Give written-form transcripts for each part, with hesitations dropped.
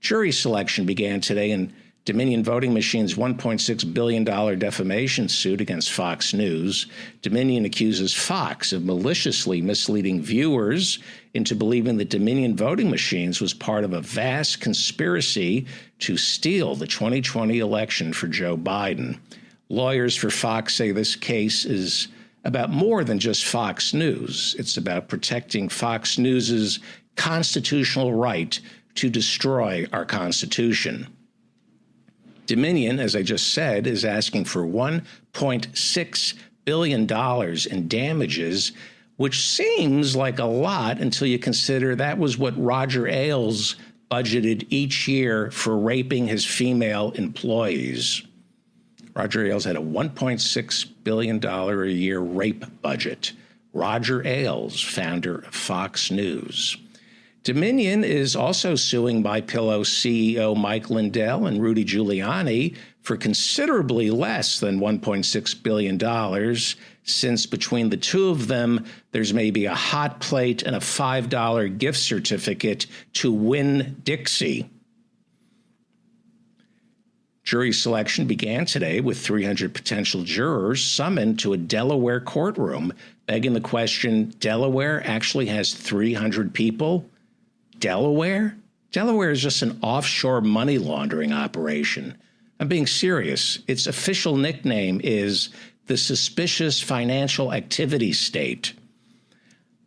Jury selection began today in Dominion Voting Machine's $1.6 billion defamation suit against Fox News. Dominion accuses Fox of maliciously misleading viewers into believing that Dominion Voting Machines was part of a vast conspiracy to steal the 2020 election for Joe Biden. Lawyers for Fox say this case is about more than just Fox News. It's about protecting Fox News's constitutional right to destroy our Constitution. Dominion, as I just said, is asking for $1.6 billion in damages, which seems like a lot until you consider that was what Roger Ailes budgeted each year for raping his female employees. Roger Ailes had a $1.6 billion a year rape budget. Roger Ailes, founder of Fox News. Dominion is also suing MyPillow CEO Mike Lindell and Rudy Giuliani for considerably less than $1.6 billion, since between the two of them, there's maybe a hot plate and a $5 gift certificate to Winn-Dixie. Jury selection began today with 300 potential jurors summoned to a Delaware courtroom, begging the question, Delaware actually has 300 people? Delaware? Delaware is just an offshore money laundering operation. I'm being serious. Its official nickname is the Suspicious Financial Activity State.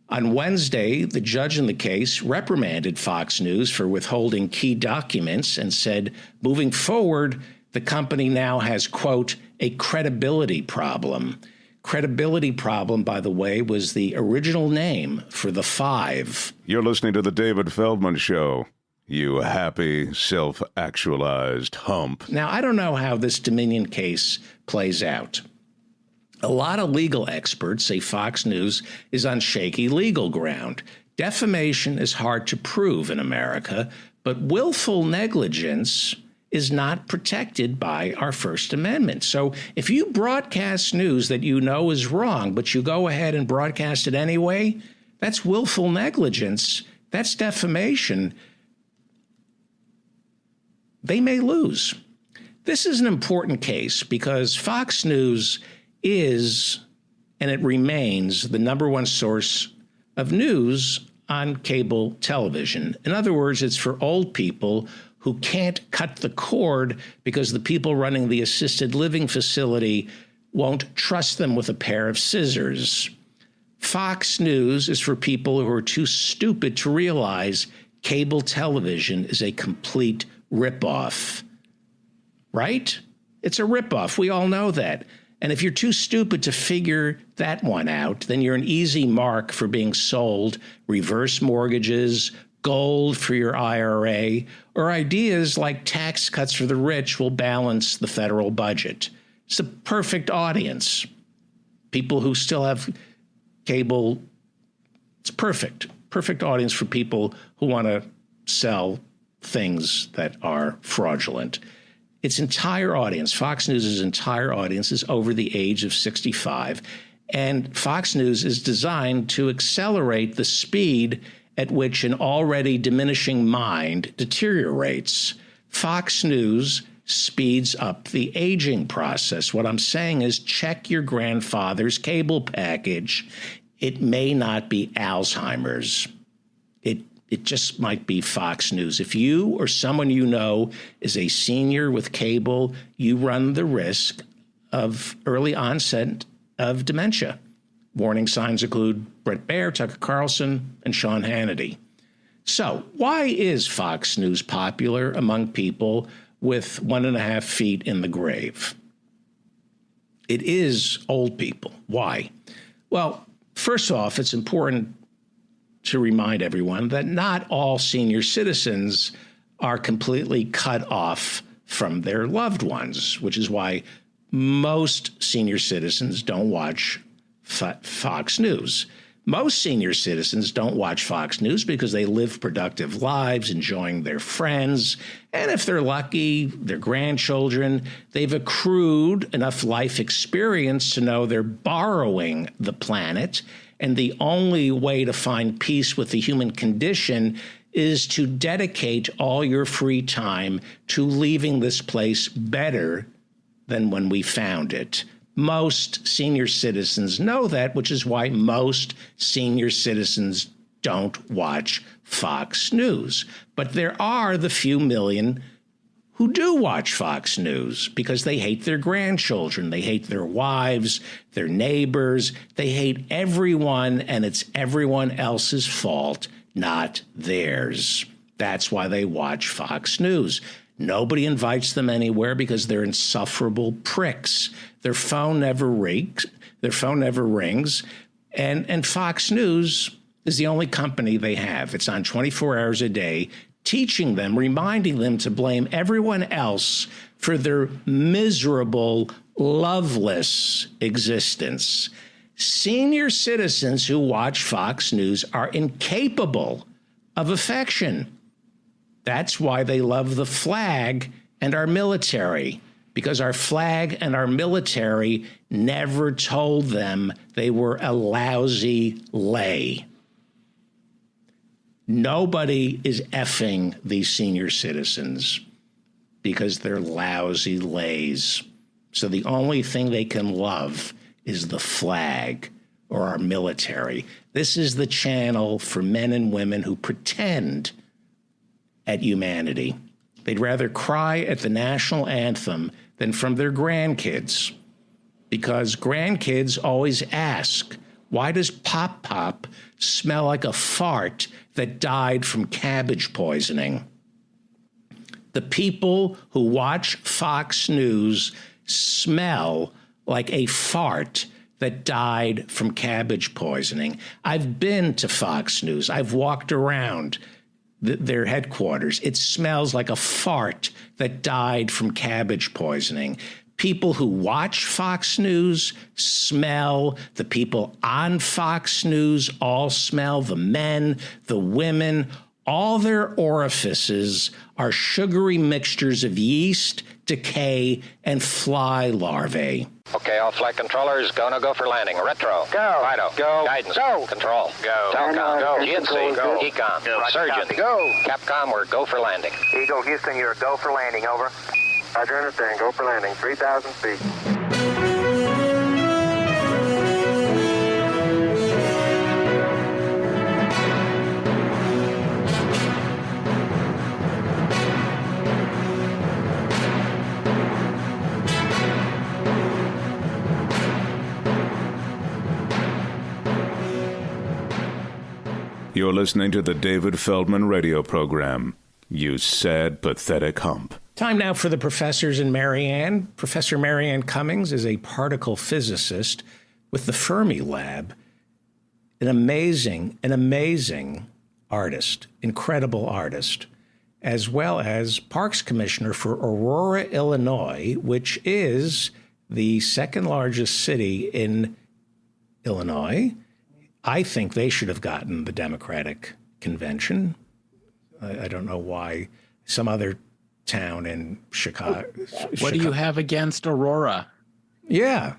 On Wednesday, the judge in the case reprimanded Fox News for withholding key documents and said, moving forward, the company now has, quote, a credibility problem. Credibility problem, by the way, was the original name for the Five. You're listening to The David Feldman Show, you happy, self-actualized hump. Now, I don't know how this Dominion case plays out. A lot of legal experts say Fox News is on shaky legal ground. Defamation is hard to prove in America, but willful negligence is not protected by our First Amendment. So if you broadcast news that you know is wrong, but you go ahead and broadcast it anyway, that's willful negligence. That's defamation. They may lose. This is an important case because Fox News is, and it remains, the number one source of news on cable television. In other words, it's for old people who can't cut the cord because the people running the assisted living facility won't trust them with a pair of scissors. Fox News is for people who are too stupid to realize cable television is a complete ripoff. Right? It's a ripoff. We all know that. And if you're too stupid to figure that one out, then you're an easy mark for being sold reverse mortgages, gold for your IRA, or ideas like tax cuts for the rich will balance the federal budget. It's the perfect audience. People who still have cable, it's perfect. Perfect audience for people who want to sell things that are fraudulent. Its entire audience, Fox News' entire audience, is over the age of 65. And Fox News is designed to accelerate the speed at which an already diminishing mind deteriorates. Fox News speeds up the aging process. What I'm saying is check your grandfather's cable package. It may not be Alzheimer's. It just might be Fox News. If you or someone you know is a senior with cable, you run the risk of early onset of dementia. Warning signs include Bret Baier, Tucker Carlson, and Sean Hannity. So why is Fox News popular among people with 1.5 feet in the grave? It is old people. Why? Well, first off, it's important to remind everyone that not all senior citizens are completely cut off from their loved ones, which is why most senior citizens don't watch Fox News. Most senior citizens don't watch Fox News because they live productive lives, enjoying their friends. And if they're lucky, their grandchildren, they've accrued enough life experience to know they're borrowing the planet. And the only way to find peace with the human condition is to dedicate all your free time to leaving this place better than when we found it. Most senior citizens know that, which is why most senior citizens don't watch Fox News. But there are the few million who do watch Fox News because they hate their grandchildren, they hate their wives, their neighbors, they hate everyone, and it's everyone else's fault, not theirs. That's why they watch Fox News. Nobody invites them anywhere because they're insufferable pricks. Their phone never rings. And Fox News is the only company they have. It's on 24 hours a day, teaching them, reminding them to blame everyone else for their miserable, loveless existence. Senior citizens who watch Fox News are incapable of affection. That's why they love the flag and our military, because our flag and our military never told them they were a lousy lay. Nobody is effing these senior citizens because they're lousy lays. So the only thing they can love is the flag or our military. This is the channel for men and women who pretend at humanity. They'd rather cry at the national anthem than from their grandkids, because grandkids always ask, why does Pop Pop smell like a fart that died from cabbage poisoning? The people who watch Fox News smell like a fart that died from cabbage poisoning. I've been to Fox News. I've walked around their headquarters. It smells like a fart that died from cabbage poisoning. People who watch Fox News smell. The people on Fox News all smell. The men, the women, all their orifices are sugary mixtures of yeast, decay, and fly larvae. Okay, all flight controllers, go for landing. Retro. Go. Fido. Go. Guidance. Go. Control. Go. Telcom. Go. GNC. Go. Ecom. Go. Surgeon. Go. Capcom, we're go for landing. Eagle Houston, you're a go for landing, over. Roger, understand. Go for landing. 3,000 feet. You're listening to the David Feldman radio program. You sad, pathetic hump. Time now for the professors and Marianne. Professor Marianne Cummings is a particle physicist with the Fermi Lab. An amazing artist, incredible artist, as well as Parks Commissioner for Aurora, Illinois, which is the second largest city in Illinois. I think they should have gotten the Democratic convention. I don't know why some other town in Chicago. What do you have against Aurora? Yeah.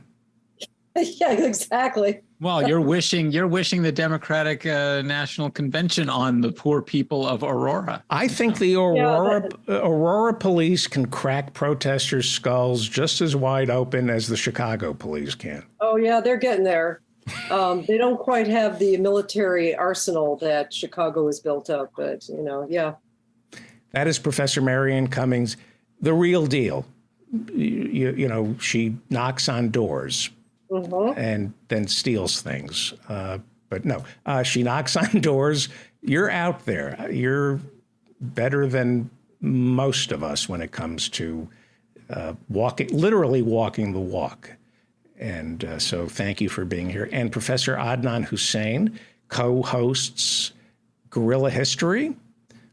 Yeah, exactly. Well, you're wishing the Democratic National Convention on the poor people of Aurora. I think the Aurora police can crack protesters' skulls just as wide open as the Chicago police can. Oh, yeah, they're getting there. They don't quite have the military arsenal that Chicago has built up, but, yeah. That is Professor Marianne Cummings, the real deal. She knocks on doors and then steals things. But no, she knocks on doors. You're out there. You're better than most of us when it comes to literally walking the walk. And so thank you for being here. And Professor Adnan Hussein co-hosts Guerrilla History.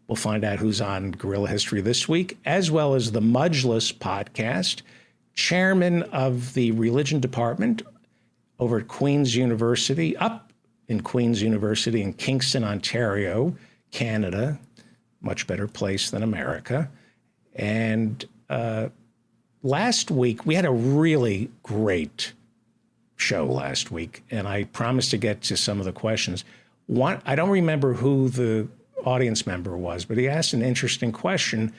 We'll find out who's on Guerrilla History this week, as well as the Mudgeless podcast, chairman of the religion department over at Queen's University, up in Queen's University in Kingston, Ontario, Canada, much better place than America. And last week, we had a really great show last week, and I promised to get to some of the questions. I don't remember who the audience member was, but he asked an interesting question,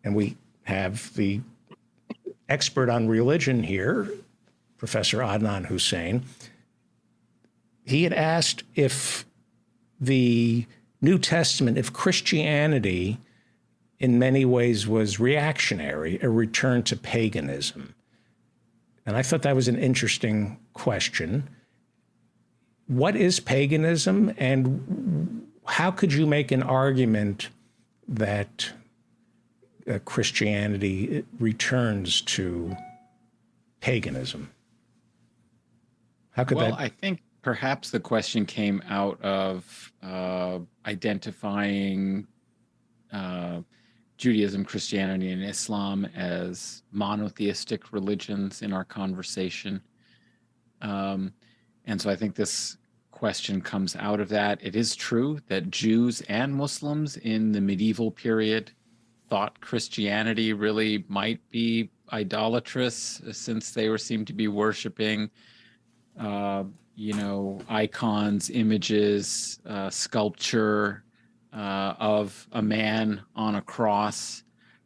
and we have the expert on religion here, Professor Adnan Hussein. He had asked if the New Testament, if Christianity in many ways was reactionary, a return to paganism. And I thought that was an interesting question. What is paganism, and how could you make an argument that Christianity returns to paganism? How could that? I think perhaps the question came out of identifying Judaism, Christianity, and Islam as monotheistic religions in our conversation. And so I think this question comes out of that. It is true that Jews and Muslims in the medieval period thought Christianity really might be idolatrous, since they seemed to be worshiping icons, images, sculpture of a man on a cross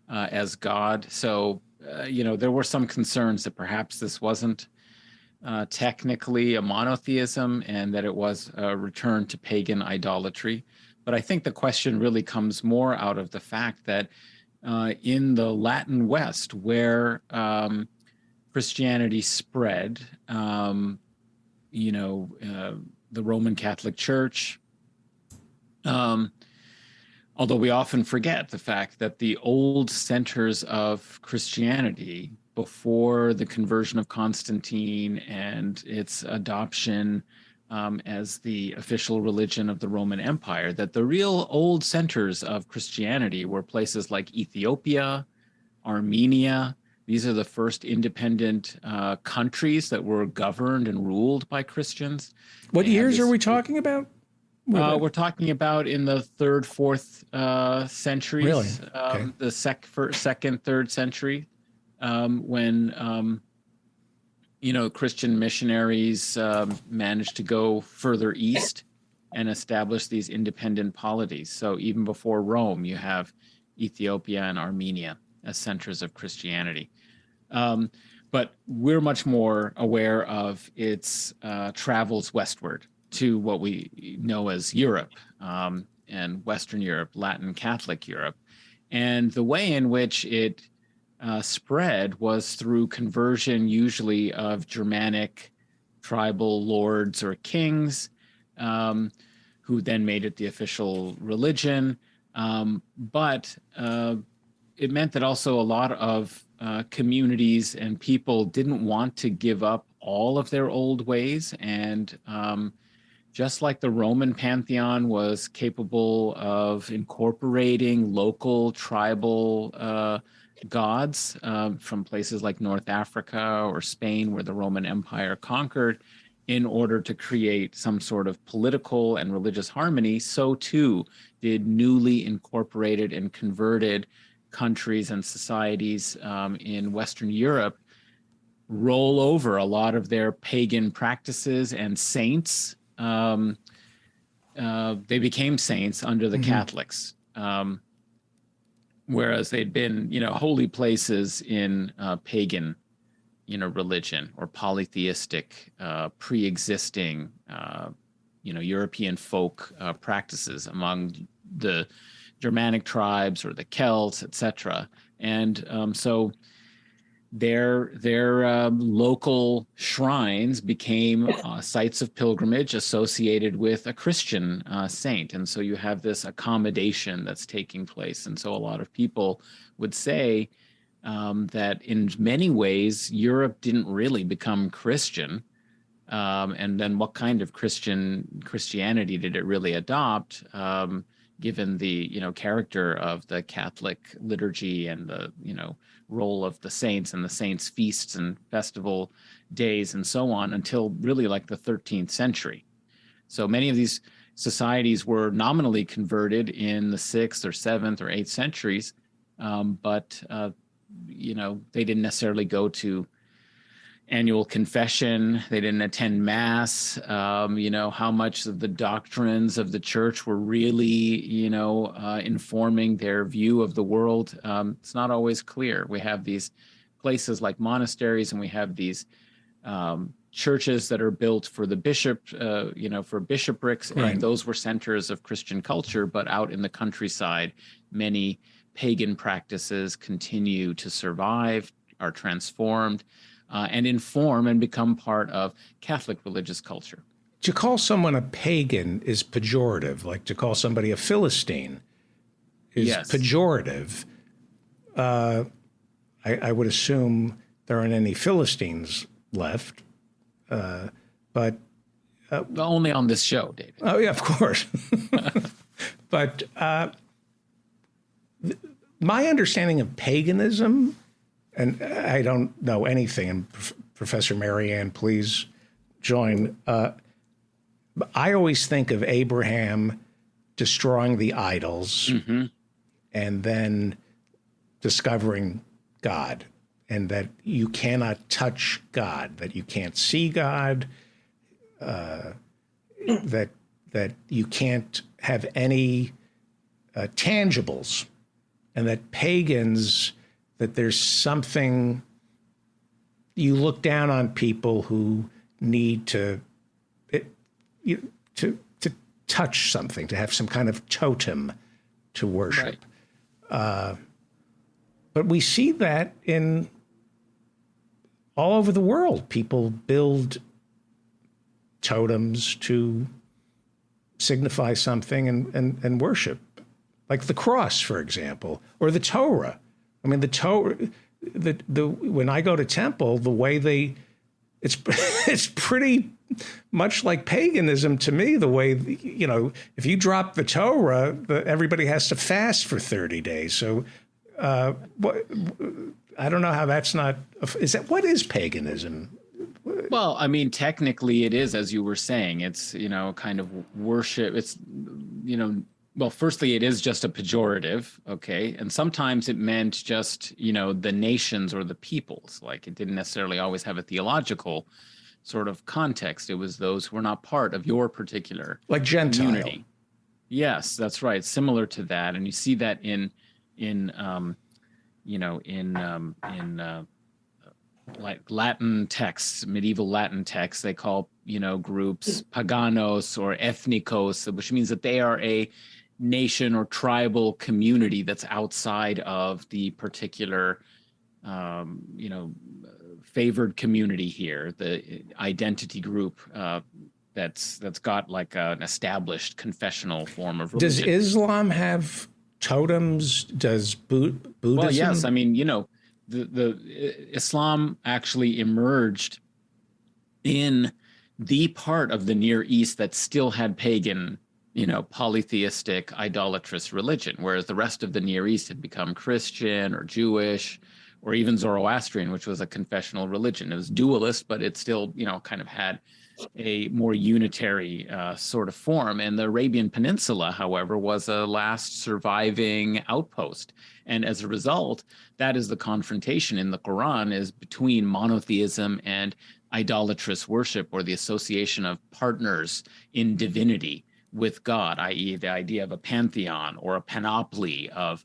as God. So, there were some concerns that perhaps this wasn't technically a monotheism, and that it was a return to pagan idolatry. But I think the question really comes more out of the fact that in the Latin West, where Christianity spread, the Roman Catholic Church, although we often forget the fact that the old centers of Christianity before the conversion of Constantine and its adoption as the official religion of the Roman Empire, that the real old centers of Christianity were places like Ethiopia, Armenia. These are the first independent countries that were governed and ruled by Christians. What years are we talking about? We're talking about in the 3rd, 4th centuries. Really? Okay. The second, 3rd century, when Christian missionaries managed to go further east and establish these independent polities. So even before Rome, you have Ethiopia and Armenia as centers of Christianity. But we're much more aware of its travels westward to what we know as Europe and Western Europe, Latin Catholic Europe. And the way in which it spread was through conversion, usually of Germanic tribal lords or kings, who then made it the official religion. But it meant that also a lot of communities and people didn't want to give up all of their old ways. And just like the Roman pantheon was capable of incorporating local tribal gods from places like North Africa or Spain, where the Roman Empire conquered, in order to create some sort of political and religious harmony, so too did newly incorporated and converted countries and societies in Western Europe roll over a lot of their pagan practices and saints. They became saints under the Catholics, whereas they'd been, holy places in pagan, religion or polytheistic, pre-existing, European folk practices among the Germanic tribes or the Celts, etc. And so their local shrines became sites of pilgrimage associated with a Christian saint. And so you have this accommodation that's taking place. And so a lot of people would say that in many ways, Europe didn't really become Christian. And then what kind of Christianity did it really adopt, given the, character of the Catholic liturgy and the, role of the saints and the saints' feasts and festival days and so on, until really like the 13th century. So many of these societies were nominally converted in the 6th or 7th or 8th centuries, but they didn't necessarily go to annual confession. They didn't attend mass. How much of the doctrines of the church were really, informing their view of the world. It's not always clear. We have these places like monasteries, and we have these churches that are built for the bishop, for bishoprics, Right. and those were centers of Christian culture. But out in the countryside, many pagan practices continue to survive, are transformed, and inform and become part of Catholic religious culture. To call someone a pagan is pejorative, like to call somebody a Philistine is Yes. pejorative. I would assume there aren't any Philistines left, but Only on this show, David. oh yeah, of course. But my understanding of paganism, and I don't know anything, and Professor Marianne, please join. I always think of Abraham destroying the idols and then discovering God, and that you cannot touch God, that you can't see God, that you can't have any tangibles, and that pagans, that there's something, you look down on people who need to touch something, to have some kind of totem to worship. Right. But we see that in all over the world. People build totems to signify something and worship, like the cross, for example, or the Torah. I mean, the Torah. When I go to temple, the way it's pretty much like paganism to me. The way, if you drop the Torah, everybody has to fast for 30 days. So, I don't know how that's not. What is paganism? Well, I mean, technically it is, as you were saying, it's, kind of worship. It's, well, firstly, it is just a pejorative. Okay. And sometimes it meant just, the nations or the peoples. Like, it didn't necessarily always have a theological sort of context. It was those who were not part of your particular Like Gentile. community. Yes, that's right. Similar to that. And you see that in like Latin texts, medieval Latin texts, they call, groups paganos or ethnikos, which means that they are a nation or tribal community that's outside of the particular, favored community here, the identity group that's got like an established confessional form of religion. Does Islam have totems? Does Buddhism? Well, yes. I mean, the Islam actually emerged in the part of the Near East that still had pagan, polytheistic, idolatrous religion, whereas the rest of the Near East had become Christian or Jewish or even Zoroastrian, which was a confessional religion. It was dualist, but it still, kind of had a more unitary sort of form. And the Arabian Peninsula, however, was a last surviving outpost. And as a result, that is the confrontation in the Quran, is between monotheism and idolatrous worship, or the association of partners in divinity with God, i.e. the idea of a pantheon or a panoply of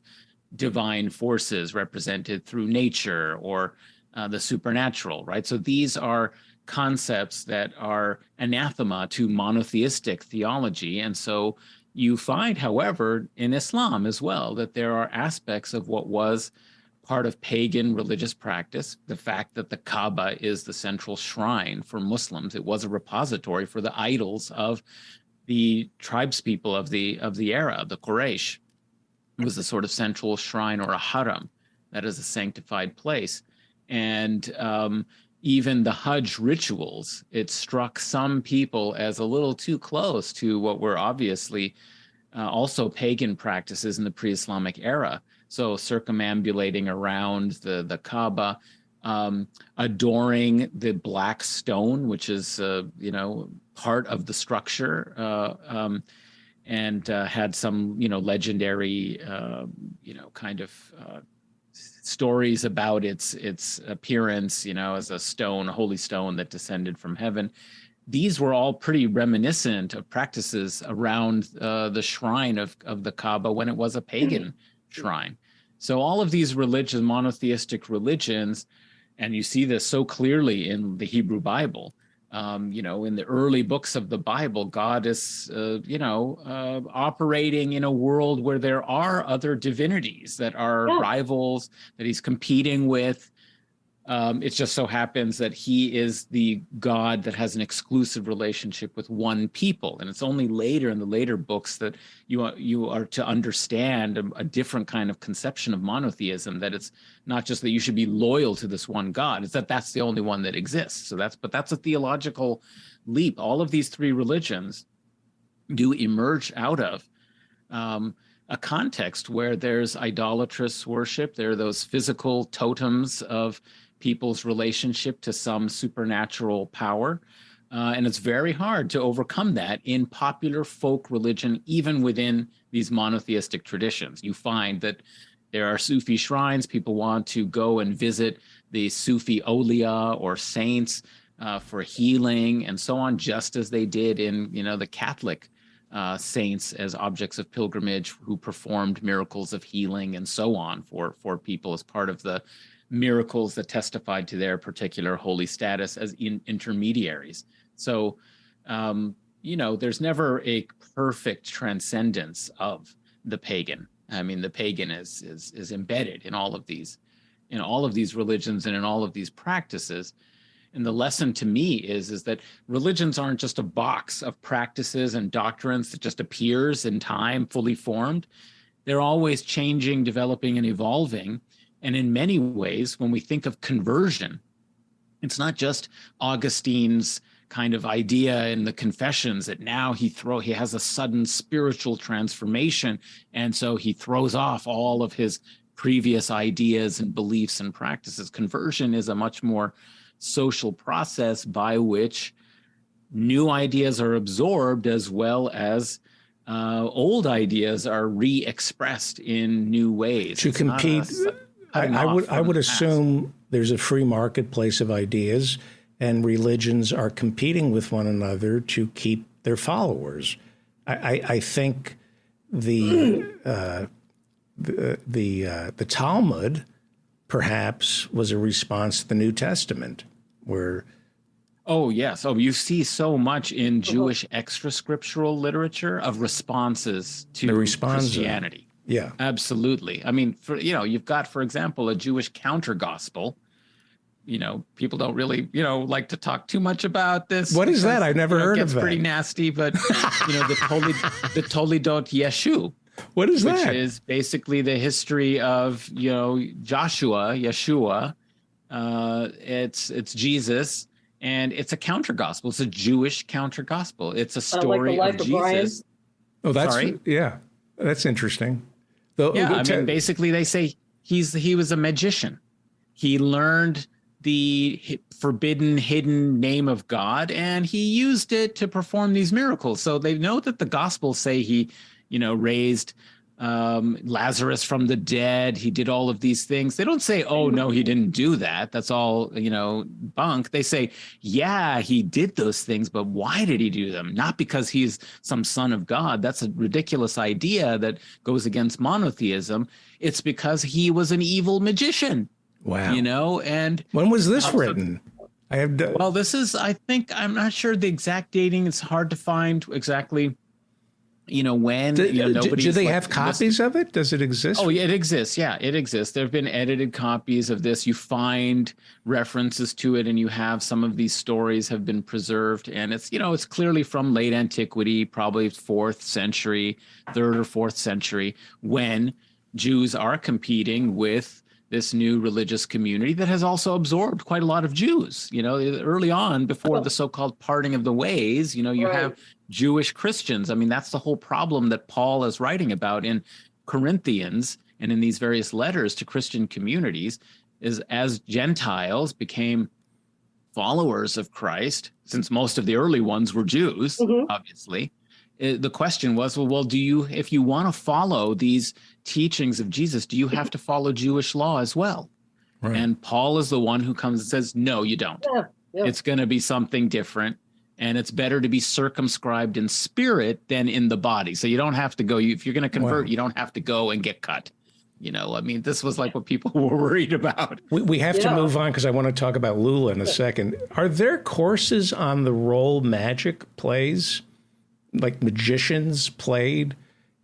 divine forces represented through nature or the supernatural, right? So these are concepts that are anathema to monotheistic theology. And so you find, however, in Islam as well, that there are aspects of what was part of pagan religious practice. The fact that the Kaaba is the central shrine for Muslims. It was a repository for the idols of the tribespeople of the era, the Quraysh. It was a sort of central shrine, or a haram, that is a sanctified place. And even the Hajj rituals, it struck some people as a little too close to what were obviously also pagan practices in the pre-Islamic era. So circumambulating around the Kaaba, adoring the black stone, which is, part of the structure, and had some, legendary, kind of stories about its appearance, as a stone, a holy stone that descended from heaven. These were all pretty reminiscent of practices around the shrine of the Kaaba when it was a pagan shrine. So all of these religions, monotheistic religions, and you see this so clearly in the Hebrew Bible. In the early books of the Bible, God is, operating in a world where there are other divinities that are rivals, that he's competing with. It just so happens that he is the God that has an exclusive relationship with one people. And it's only later in the later books that you are to understand a different kind of conception of monotheism, that it's not just that you should be loyal to this one God, it's that that's the only one that exists. But that's a theological leap. All of these three religions do emerge out of a context where there's idolatrous worship. There are those physical totems of people's relationship to some supernatural power. And it's very hard to overcome that in popular folk religion, even within these monotheistic traditions. You find that there are Sufi shrines. People want to go and visit the Sufi awliya or saints for healing and so on, just as they did in, the Catholic saints as objects of pilgrimage who performed miracles of healing and so on for people as part of the miracles that testified to their particular holy status as intermediaries. So, there's never a perfect transcendence of the pagan. I mean, the pagan is embedded in all of these religions and in all of these practices. And the lesson to me is that religions aren't just a box of practices and doctrines that just appears in time, fully formed. They're always changing, developing, and evolving. And in many ways, when we think of conversion, it's not just Augustine's kind of idea in the Confessions that now he has a sudden spiritual transformation, and so he throws off all of his previous ideas and beliefs and practices. Conversion is a much more social process by which new ideas are absorbed as well as old ideas are re-expressed in new ways. To compete, I would assume there's a free marketplace of ideas, and religions are competing with one another to keep their followers. I think the Talmud perhaps was a response to the New Testament, where oh yes, you see so much in Jewish extra-scriptural literature of responses to Christianity. Yeah, absolutely. I mean, you've got, for example, a Jewish counter-gospel. People don't really, like to talk too much about this. What is that? I've never heard of that. It's pretty nasty, but the Toledot Yeshu. What is that? Which is basically the history of Yeshua. It's Jesus, and it's a counter-gospel. It's a Jewish counter-gospel. It's a story like the of life Jesus. Of Brian? Yeah, that's interesting. Basically they say he was a magician. He learned the forbidden, hidden name of God, and he used it to perform these miracles. So they know that the Gospels say he, raised Lazarus from the dead. He did all of these things. They don't say, oh, no, he didn't do that. That's all, bunk. They say, yeah, he did those things, but why did he do them? Not because he's some son of God. That's a ridiculous idea that goes against monotheism. It's because he was an evil magician. Wow. And when was this written? Well, this is, I think, I'm not sure the exact dating. It's hard to find exactly, when. Do they have copies of it? Does it exist? Oh, yeah, it exists. Yeah, it exists. There have been edited copies of this. You find references to it, and you have some of these stories have been preserved. And it's, it's clearly from late antiquity, probably 4th century, 3rd or 4th century, when Jews are competing with this new religious community that has also absorbed quite a lot of Jews. Early on, before the so-called parting of the ways, you have Jewish Christians. I mean, that's the whole problem that Paul is writing about in Corinthians and in these various letters to Christian communities, is as Gentiles became followers of Christ, since most of the early ones were Jews, obviously, the question was, well, do you, if you want to follow these teachings of Jesus, do you have to follow Jewish law as well? Right. And Paul is the one who comes and says, no, you don't. Yeah. It's going to be something different. And it's better to be circumscribed in spirit than in the body. So you don't have to go, if you're going to convert, you don't have to go and get cut. You know, I mean, this was like what people were worried about. We have to move on because I want to talk about Lula in a second. Are there courses on the role magic plays, like magicians played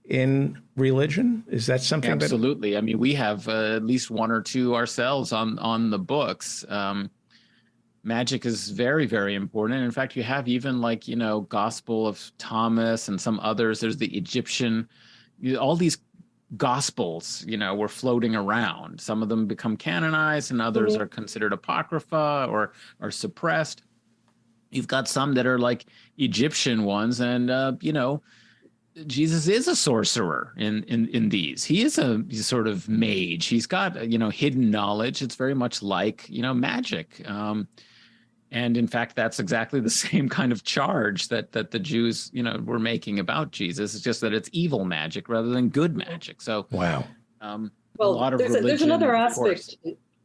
in religion? Is that something? Absolutely. I mean, we have at least one or two ourselves on the books. Magic is very, very important. And in fact, you have even like, you know, Gospel of Thomas and some others. There's the Egyptian, all these Gospels, you know, were floating around. Some of them become canonized and others are considered apocrypha or are suppressed. You've got some that are like Egyptian ones. And, you know, Jesus is a sorcerer in these. He is a sort of mage. He's got, you know, hidden knowledge. It's very much like, you know, magic. And in fact, that's exactly the same kind of charge that the Jews, you know, were making about Jesus. It's just that it's evil magic rather than good magic. So, wow. A lot of religion, there's another aspect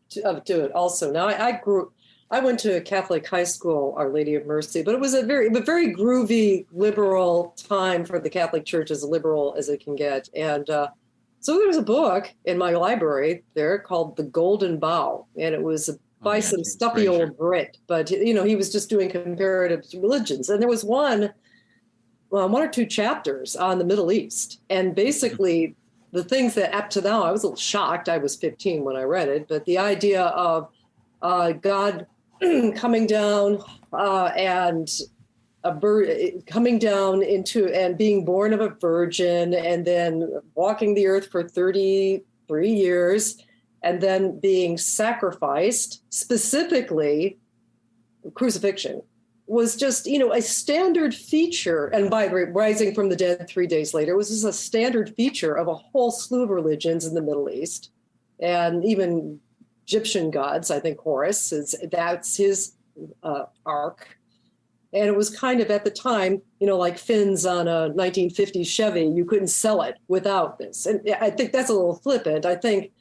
to it also. Now, I went to a Catholic high school, Our Lady of Mercy, but it was a very groovy, liberal time for the Catholic Church, as liberal as it can get. And so there was a book in my library there called The Golden Bough, and it was by some stuffy old Brit, but you know, he was just doing comparative religions. And there was one or two chapters on the Middle East. And basically the things that up to now, I was a little shocked. I was 15 when I read it, but the idea of God coming down and coming down into and being born of a virgin and then walking the earth for 33 years and then being sacrificed, specifically crucifixion, was just, you know, a standard feature. And by rising from the dead 3 days later, was just a standard feature of a whole slew of religions in the Middle East. And even Egyptian gods, I think Horus, that's his arc. And it was kind of at the time, you know, like fins on a 1950s Chevy, you couldn't sell it without this. And I think that's a little flippant. I think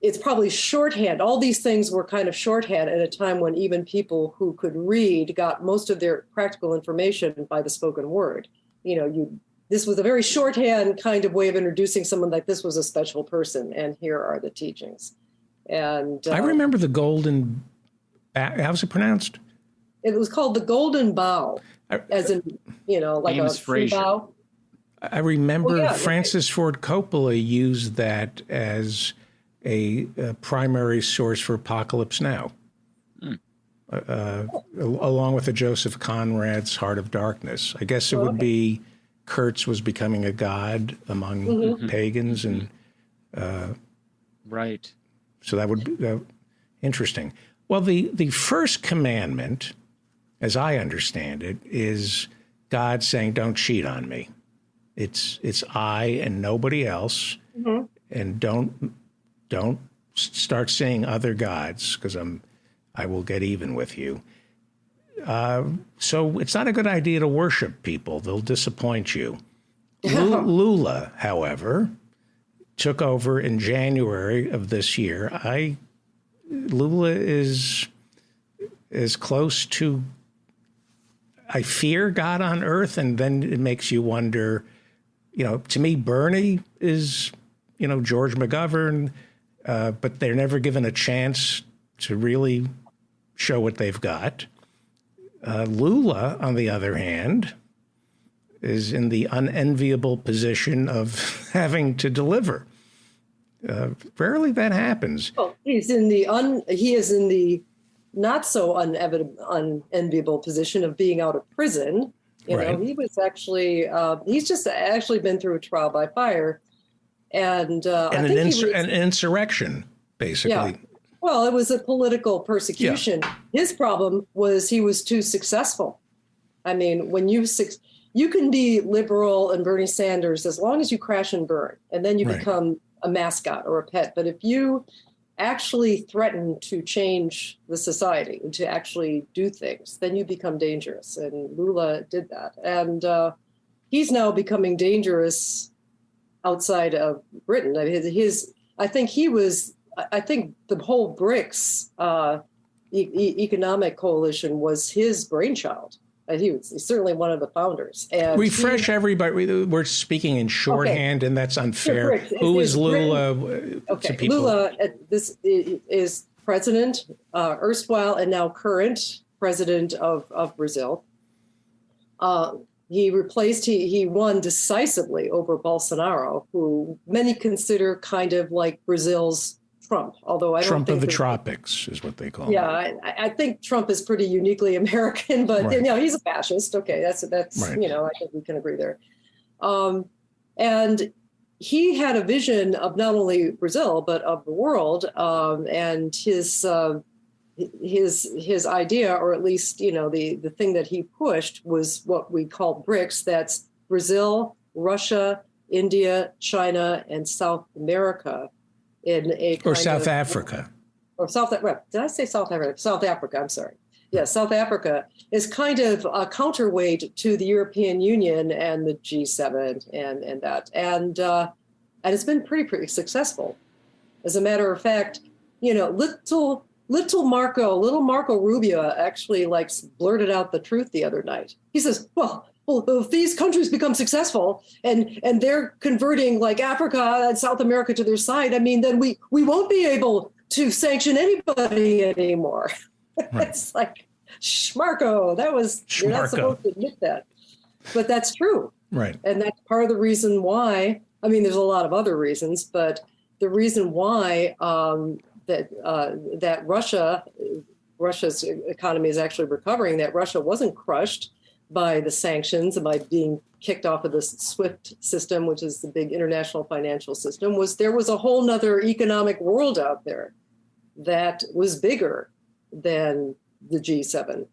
it's probably shorthand. All these things were kind of shorthand at a time when even people who could read got most of their practical information by the spoken word. You know, this was a very shorthand kind of way of introducing someone, like this was a special person, and here are the teachings. And I remember the golden, how's it pronounced? It was called the Golden Bough, as in, you know, like James a free bow. I remember Francis Ford Coppola used that as a primary source for Apocalypse Now, along with the Joseph Conrad's Heart of Darkness. I guess it would be Kurtz was becoming a god among pagans, and right. So that would be interesting. Well, the first commandment, as I understand it, is God saying, "Don't cheat on me. It's I and nobody else, and don't start seeing other gods because I will get even with you." So it's not a good idea to worship people. They'll disappoint you. Lula, however, took over in January of this year. Lula is as close to, I fear, God on earth, and then it makes you wonder, you know, to me, Bernie is, you know, George McGovern, but they're never given a chance to really show what they've got. Lula, on the other hand, is in the unenviable position of having to deliver. Rarely that happens. Oh, he is in the not so unenviable position of being out of prison. You know, he was actually he's just actually been through a trial by fire, and an insurrection, basically. Yeah. Well, it was a political persecution. Yeah. His problem was he was too successful. I mean, when you can be liberal and Bernie Sanders as long as you crash and burn, and then you become a mascot or a pet. But if you actually threaten to change the society and to actually do things, then you become dangerous. And Lula did that. And he's now becoming dangerous outside of Britain. I mean, I think the whole BRICS economic coalition was his brainchild. He's certainly one of the founders. And refresh everybody. We're speaking in shorthand, and that's unfair. Who is Lula? Okay, Lula. This is president, erstwhile and now current president of Brazil. He won decisively over Bolsonaro, who many consider kind of like Brazil's Trump, although I don't Trump think of the tropics is what they call him. Yeah, I think Trump is pretty uniquely American, but Right. he's a fascist. Okay, that's Right. I think we can agree there. And he had a vision of not only Brazil but of the world, and his idea, or at least the thing that he pushed, was what we call BRICS. That's Brazil, Russia, India, China, and South America. South Africa. Or South Africa. Did I say South Africa? South Africa, I'm sorry. Yeah, South Africa is kind of a counterweight to the European Union and the G7 and that. And it's been pretty successful. As a matter of fact, little Marco Rubio actually blurted out the truth the other night. He says, well, if these countries become successful and they're converting like Africa and South America to their side, I mean, then we won't be able to sanction anybody anymore. Right. It's like, Marco, you're not supposed to admit that. But that's true. Right. And that's part of the reason why, I mean, there's a lot of other reasons, but the reason why that Russia's economy is actually recovering, that Russia wasn't crushed by the sanctions and by being kicked off of the SWIFT system, which is the big international financial system, there was a whole nother economic world out there that was bigger than the G7.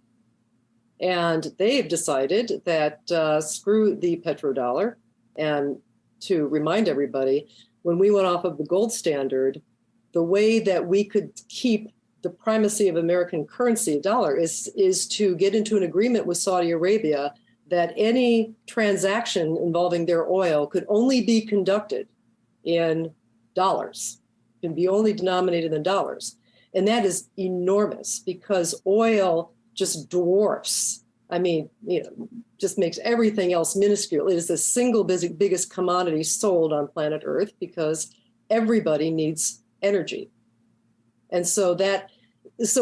And they've decided that screw the petrodollar. And to remind everybody, when we went off of the gold standard, the way that we could keep the primacy of American currency, dollar, is to get into an agreement with Saudi Arabia that any transaction involving their oil could only be conducted in dollars, can be only denominated in dollars. And that is enormous because oil just dwarfs, just makes everything else minuscule. It is the single biggest commodity sold on planet Earth because everybody needs energy. And so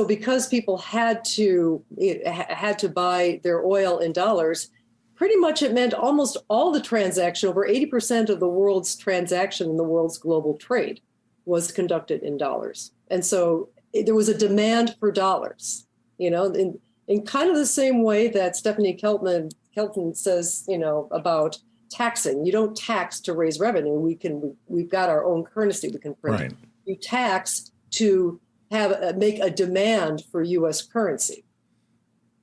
because people had to buy their oil in dollars, pretty much it meant almost all the transaction, over 80% of the world's transaction in the world's global trade was conducted in dollars. And so there was a demand for dollars, in kind of the same way that Stephanie Kelton says, about taxing. You don't tax to raise revenue. We've got our own currency we can print. Right. You tax to make a demand for U.S. currency,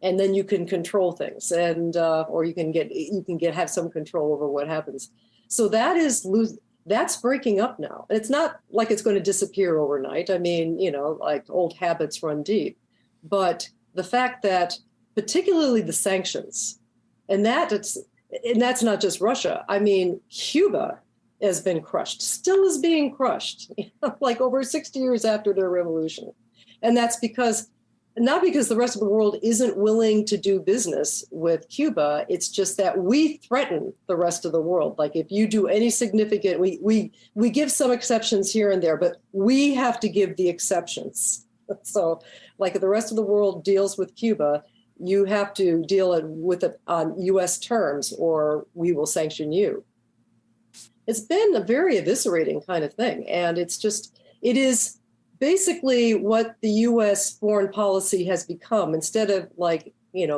and then you can control things, and or you can have some control over what happens. So that's breaking up now. It's not like it's going to disappear overnight. I mean, like old habits run deep, but the fact that particularly the sanctions, and that's not just Russia. I mean, Cuba has been crushed, still is being crushed, like over 60 years after their revolution. And that's not because the rest of the world isn't willing to do business with Cuba. It's just that we threaten the rest of the world. Like if you do any significant, we give some exceptions here and there, but we have to give the exceptions. So like if the rest of the world deals with Cuba, you have to deal with it on US terms or we will sanction you. It's been a very eviscerating kind of thing. And it is basically what the US foreign policy has become. Instead of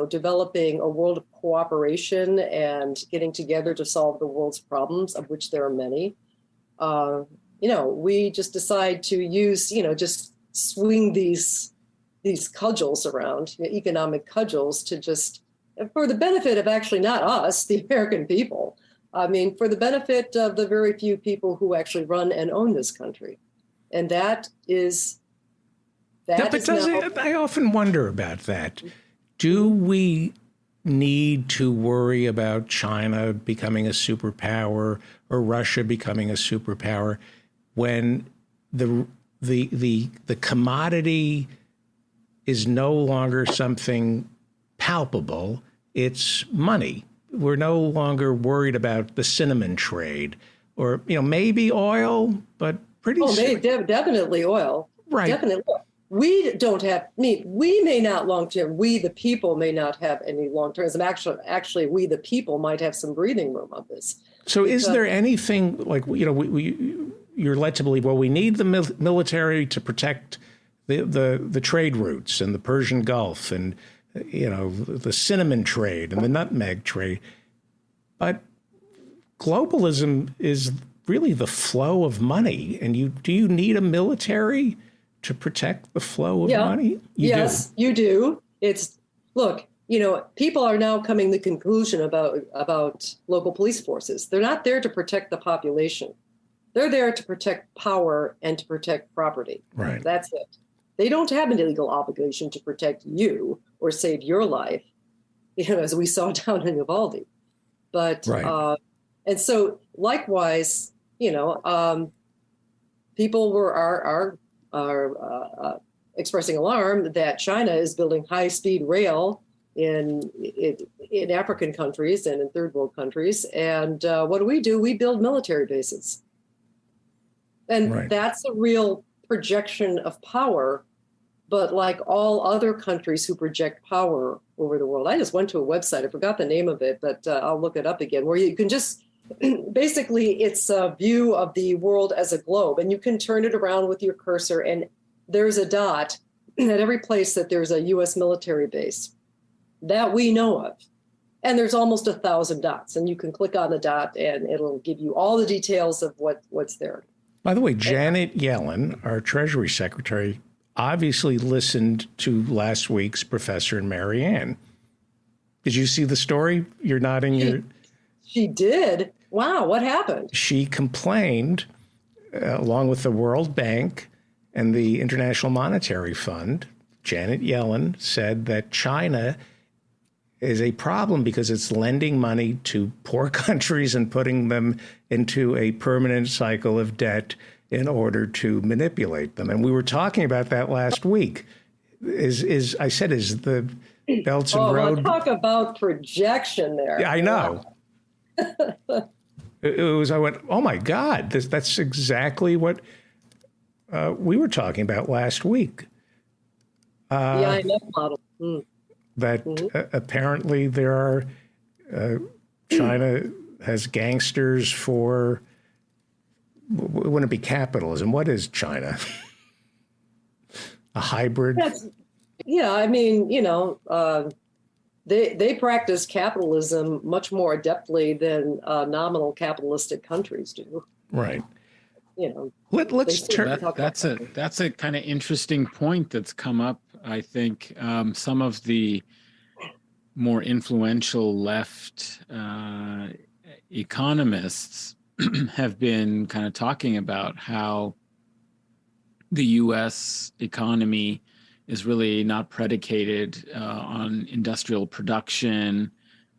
developing a world of cooperation and getting together to solve the world's problems, of which there are many, we just decide to use, just swing these cudgels around, economic cudgels, to just, for the benefit of actually not us, the American people. I mean, for the benefit of the very few people who actually run and own this country. And I often wonder about that. Do we need to worry about China becoming a superpower or Russia becoming a superpower when the commodity is no longer something palpable. It's money. We're no longer worried about the cinnamon trade or, maybe oil, but pretty soon. Definitely oil. Right. Definitely oil. We don't have, we may not long-term, we the people may not have any long-term. Actually, we the people might have some breathing room on this. So is there anything like, you're led to believe, well, we need the military to protect the trade routes and the Persian Gulf and, the cinnamon trade and the nutmeg trade. But globalism is really the flow of money. And do you need a military to protect the flow of money? You do. Look, people are now coming to the conclusion about local police forces. They're not there to protect the population. They're there to protect power and to protect property. Right. That's it. They don't have an legal obligation to protect you or save your life, as we saw down in Uvalde. But, right. And so likewise, people are expressing alarm that China is building high-speed rail in African countries and in third world countries. And what do? We build military bases. And That's a real projection of power. But like all other countries who project power over the world, I just went to a website, I forgot the name of it, but I'll look it up again, where you can just, basically it's a view of the world as a globe, and you can turn it around with your cursor, and there's a dot at every place that there's a U.S. military base that we know of. And there's almost 1,000 dots, and you can click on the dot and it'll give you all the details of what's there. By the way, Janet Yellen, our Treasury Secretary, obviously listened to last week's Professor and Marianne. Did you see the story? You're nodding your... She did? Wow, what happened? She complained, along with the World Bank and the International Monetary Fund. Janet Yellen said that China is a problem because it's lending money to poor countries and putting them into a permanent cycle of debt in order to manipulate them. And we were talking about that last week. Is the Belts and Road... Well, talk about projection there. Yeah, I know. I went, oh my God, that's exactly what we were talking about last week. The IMF model. That apparently there are, China has gangsters for... Wouldn't it be capitalism? What is China? A hybrid? They practice capitalism much more adeptly than nominal capitalistic countries do. Right. Let's turn. That's a kind of interesting point that's come up. I think some of the more influential left economists have been kind of talking about how the U.S. economy is really not predicated on industrial production.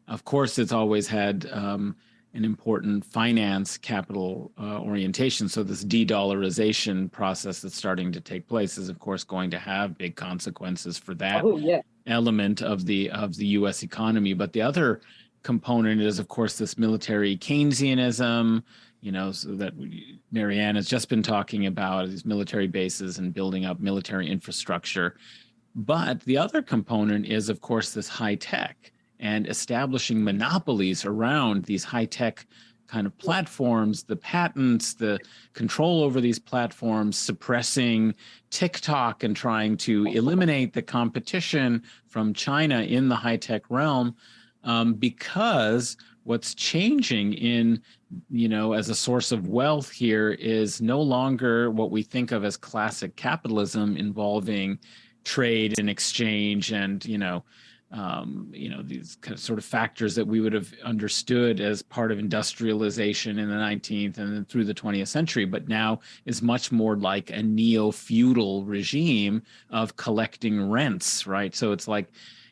Of course, it's always had an important finance capital orientation. So this de-dollarization process that's starting to take place is, of course, going to have big consequences for that element of the U.S. economy. But the other component is, of course, this military Keynesianism, so that Marianne has just been talking about, these military bases and building up military infrastructure. But the other component is, of course, this high tech and establishing monopolies around these high tech kind of platforms, the patents, the control over these platforms, suppressing TikTok and trying to eliminate the competition from China in the high tech realm. Because what's changing in, as a source of wealth here is no longer what we think of as classic capitalism involving trade and exchange and, these kind of sort of factors that we would have understood as part of industrialization in the 19th and then through the 20th century, but now is much more like a neo-feudal regime of collecting rents, right? So it's like,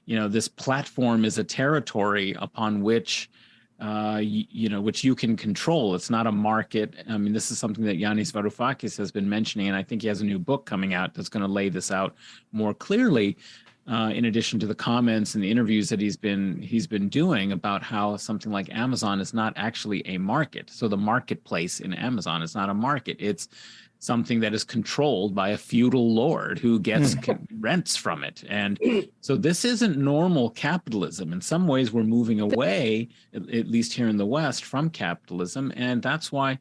this platform is a territory upon which which you can control. It's not a market. I mean, this is something that Yanis Varoufakis has been mentioning, and I think he has a new book coming out that's going to lay this out more clearly. In addition to the comments and the interviews that he's been doing about how something like Amazon is not actually a market. So the marketplace in Amazon is not a market. It's something that is controlled by a feudal lord who gets rents from it. And so this isn't normal capitalism. In some ways, we're moving away, at least here in the West, from capitalism. And that's why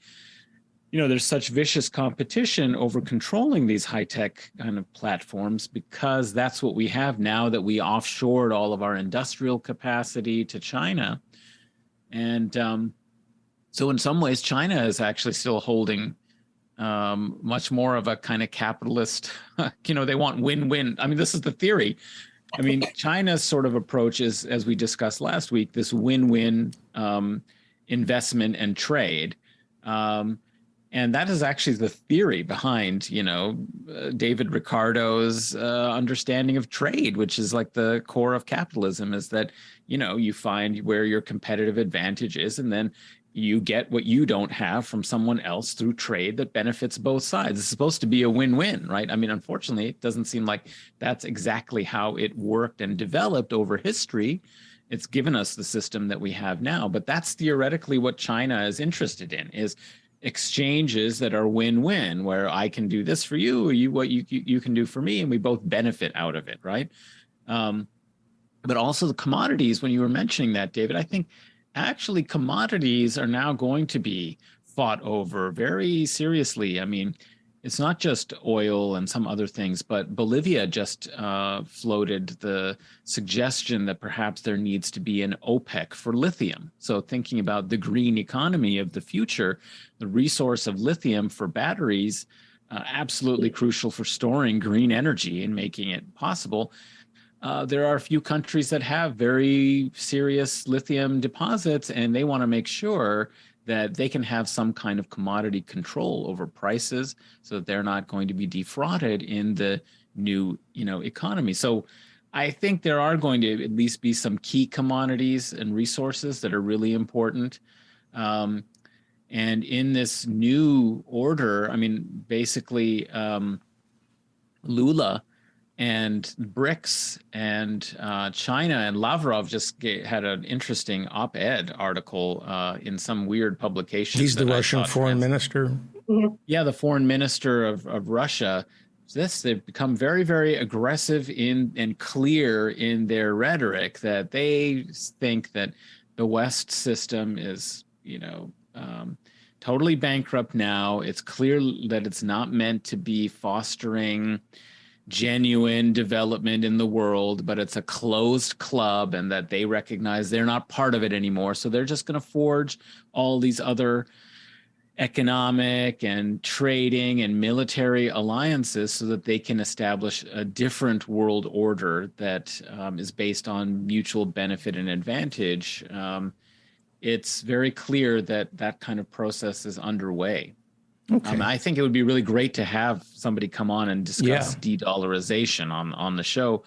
there's such vicious competition over controlling these high-tech kind of platforms, because that's what we have now that we offshored all of our industrial capacity to China. And so in some ways, China is actually still holding much more of a kind of capitalist, they want win-win. I mean, this is the theory. I mean, China's sort of approach is, as we discussed last week, this win-win investment and trade. And that is actually the theory behind, David Ricardo's understanding of trade, which is like the core of capitalism, is that, you find where your competitive advantage is, and then you get what you don't have from someone else through trade that benefits both sides. It's supposed to be a win-win, right? I mean, unfortunately, it doesn't seem like that's exactly how it worked and developed over history. It's given us the system that we have now, but that's theoretically what China is interested in, is exchanges that are win-win, where I can do this for you, or what you can do for me, and we both benefit out of it, right? But also the commodities, when you were mentioning that, David, I think actually commodities are now going to be fought over very seriously. I mean, it's not just oil and some other things, but Bolivia just floated the suggestion that perhaps there needs to be an OPEC for lithium. So thinking about the green economy of the future, the resource of lithium for batteries, absolutely crucial for storing green energy and making it possible. There are a few countries that have very serious lithium deposits, and they want to make sure that they can have some kind of commodity control over prices so that they're not going to be defrauded in the new, economy. So I think there are going to at least be some key commodities and resources that are really important. And in this new order, I mean, basically, Lula and BRICS and China and Lavrov just had an interesting op-ed article in some weird publication. He's the Russian foreign minister? Yeah, the foreign minister of Russia. They've become very, very aggressive and clear in their rhetoric that they think that the West system is, totally bankrupt now. It's clear that it's not meant to be fostering genuine development in the world, but it's a closed club, and that they recognize they're not part of it anymore. So they're just going to forge all these other economic and trading and military alliances so that they can establish a different world order that is based on mutual benefit and advantage. It's very clear that that kind of process is underway. Okay. I think it would be really great to have somebody come on and discuss de-dollarization on the show.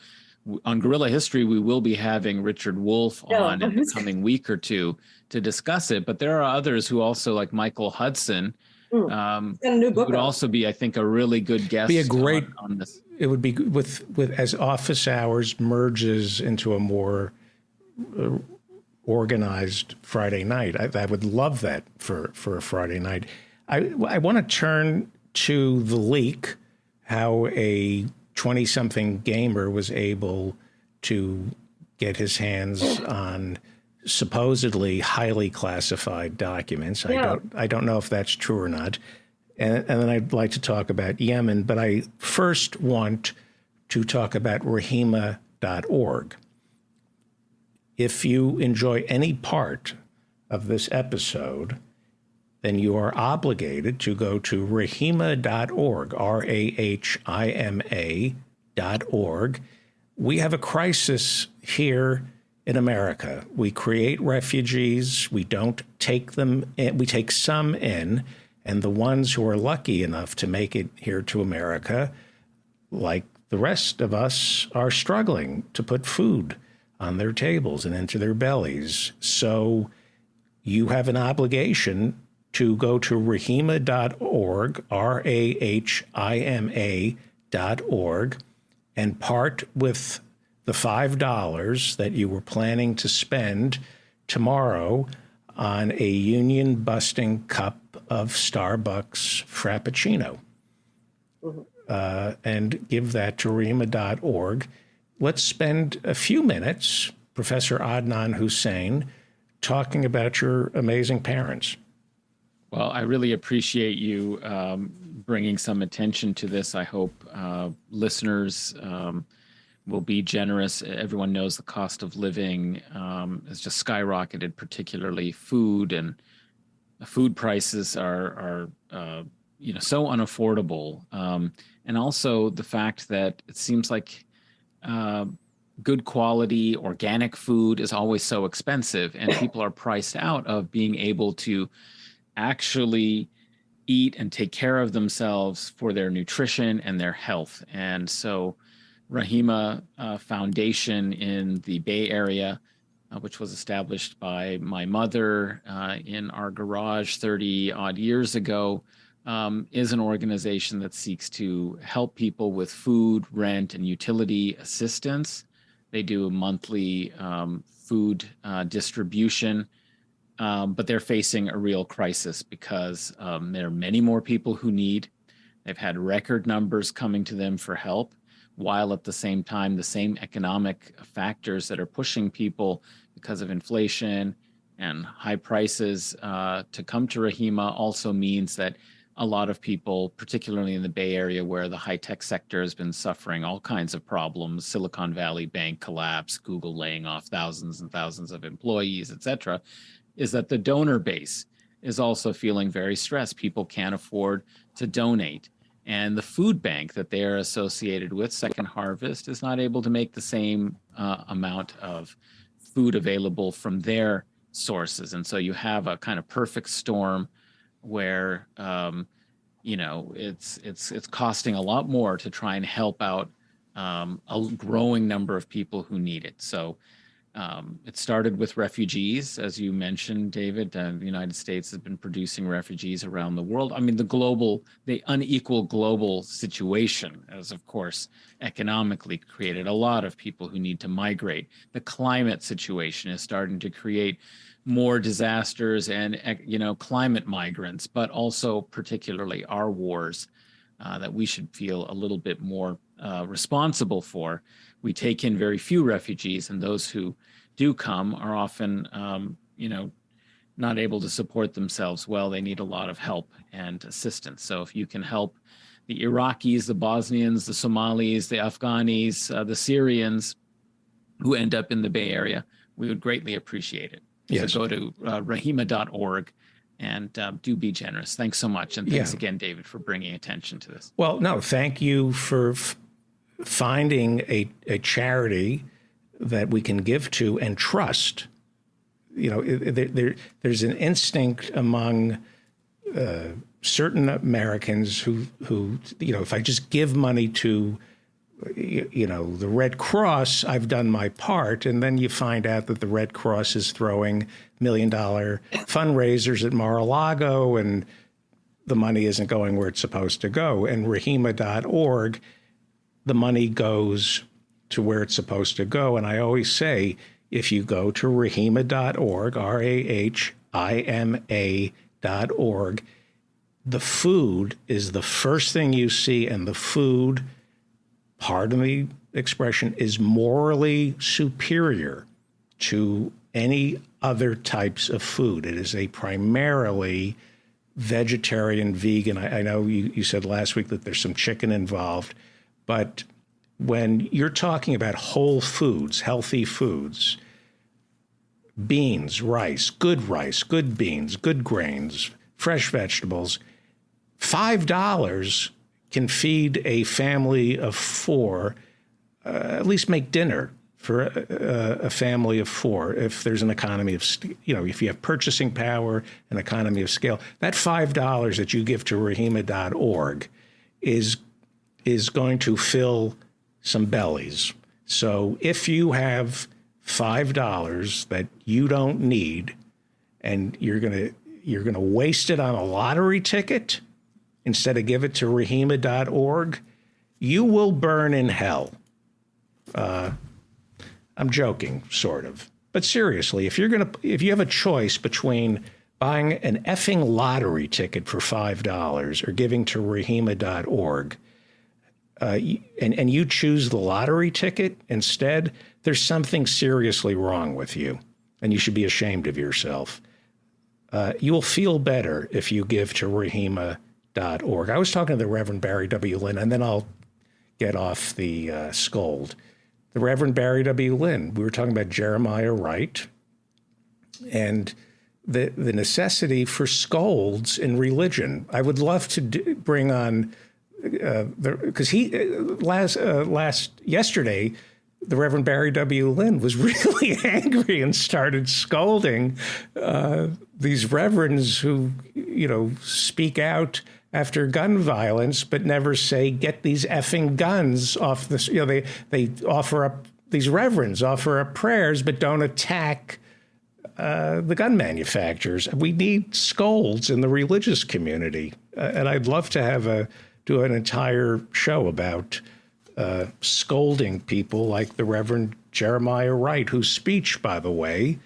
On Guerrilla History, we will be having Richard Wolff on in the coming week or two to discuss it. But there are others who also, like Michael Hudson, who would also be, I think, a really good guest. Be a great on this. It would be with as office hours merges into a more organized Friday night. I would love that for a Friday night. I want to turn to the leak, how a 20-something gamer was able to get his hands on supposedly highly classified documents. Yeah. I don't know if that's true or not. And then I'd like to talk about Yemen, but I first want to talk about Rahima.org. If you enjoy any part of this episode, then you are obligated to go to Rahima.org, RAHIMA.org. We have a crisis here in America. We create refugees. We don't take them in. We take some in, and the ones who are lucky enough to make it here to America, like the rest of us, are struggling to put food on their tables and into their bellies. So you have an obligation to go to rahima.org, RAHIMA.org, and part with the $5 that you were planning to spend tomorrow on a union-busting cup of Starbucks Frappuccino. And give that to rahima.org. Let's spend a few minutes, Professor Adnan Hussein, talking about your amazing parents. Well, I really appreciate you bringing some attention to this. I hope listeners will be generous. Everyone knows the cost of living has just skyrocketed, particularly food, and food prices are so unaffordable. And also the fact that it seems like good quality organic food is always so expensive, and people are priced out of being able to actually eat and take care of themselves for their nutrition and their health. And so Rahima Foundation in the Bay Area, which was established by my mother in our garage 30 odd years ago, is an organization that seeks to help people with food, rent, and utility assistance. They do a monthly food distribution, but they're facing a real crisis because there are many more people who need. They've had record numbers coming to them for help, while at the same time, the same economic factors that are pushing people because of inflation and high prices to come to Rahima also means that a lot of people, particularly in the Bay Area where the high-tech sector has been suffering all kinds of problems, Silicon Valley Bank collapse, Google laying off thousands and thousands of employees, et cetera, is that the donor base is also feeling very stressed. People can't afford to donate. And the food bank that they are associated with, Second Harvest, is not able to make the same amount of food available from their sources. And so you have a kind of perfect storm where it's costing a lot more to try and help out a growing number of people who need it. So it started with refugees, as you mentioned, David. The United States has been producing refugees around the world. I mean, the unequal global situation has, of course, economically created a lot of people who need to migrate. The climate situation is starting to create more disasters and, climate migrants, but also particularly our wars that we should feel a little bit more responsible for. We take in very few refugees, and those who do come are often, not able to support themselves well. They need a lot of help and assistance. So if you can help the Iraqis, the Bosnians, the Somalis, the Afghanis, the Syrians who end up in the Bay Area, we would greatly appreciate it. Yes. So go to rahima.org and do be generous. Thanks so much. And thanks again, David, for bringing attention to this. Well, no, thank you for finding a charity that we can give to and trust. There's an instinct among certain Americans who, if I just give money to, the Red Cross, I've done my part. And then you find out that the Red Cross is throwing $1 million fundraisers at Mar-a-Lago, and the money isn't going where it's supposed to go. And rahima.org, the money goes to where it's supposed to go. And I always say, if you go to rahima.org, RAHIMA.org, the food is the first thing you see, and the food, pardon the expression, is morally superior to any other types of food. It is a primarily vegetarian, vegan. I know you said last week that there's some chicken involved, but when you're talking about whole foods, healthy foods, beans, rice, good beans, good grains, fresh vegetables, $5 can feed a family of four, at least make dinner for a family of four. If there's an economy of, if you have purchasing power, an economy of scale, that $5 that you give to rahima.org is going to fill some bellies. So if you have $5 that you don't need, and you're gonna waste it on a lottery ticket instead of give it to Rahima.org, you will burn in hell. I'm joking, sort of. But seriously, if you have a choice between buying an effing lottery ticket for $5 or giving to Rahima.org, and you choose the lottery ticket instead, there's something seriously wrong with you, and you should be ashamed of yourself. You will feel better if you give to Rahima.org. I was talking to the Reverend Barry W. Lynn, and then I'll get off the scold. The Reverend Barry W. Lynn, we were talking about Jeremiah Wright and the necessity for scolds in religion. I would love to bring on, because yesterday, the Reverend Barry W. Lynn was really angry and started scolding these reverends who, speak out after gun violence, but never say, get these effing guns off this. They offer up, these reverends offer up prayers, but don't attack the gun manufacturers. We need scolds in the religious community. And I'd love to do an entire show about scolding people like the Reverend Jeremiah Wright, whose speech, by the way,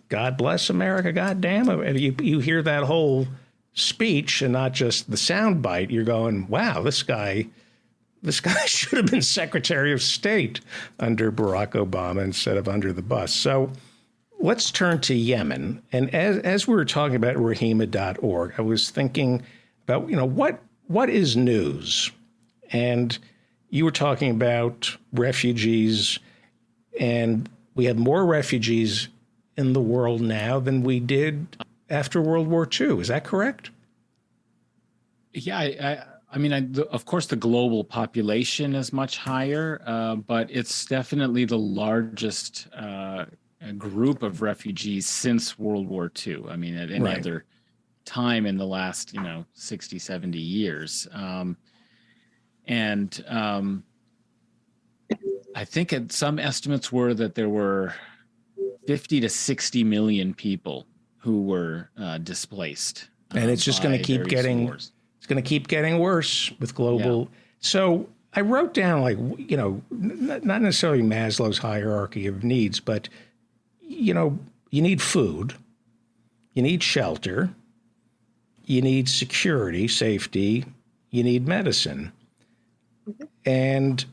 God bless America, God damn it. And you hear that whole speech and not just the sound bite, you're going, wow, this guy should have been Secretary of State under Barack Obama instead of under the bus. So let's turn to Yemen. And as we were talking about Rahima.org, I was thinking about, what is news? And you were talking about refugees, and we have more refugees in the world now than we did after World War II. Is that correct? Yeah, I mean, of course, the global population is much higher, but it's definitely the largest group of refugees since World War II. I mean, at any other time in the last, 60, 70 years. I think some estimates were that there were 50 to 60 million people who were displaced. And it's just going to keep getting wars. It's going to keep getting worse with global. Yeah. So I wrote down, not necessarily Maslow's hierarchy of needs, but, you need food, you need shelter, you need security, safety, you need medicine. And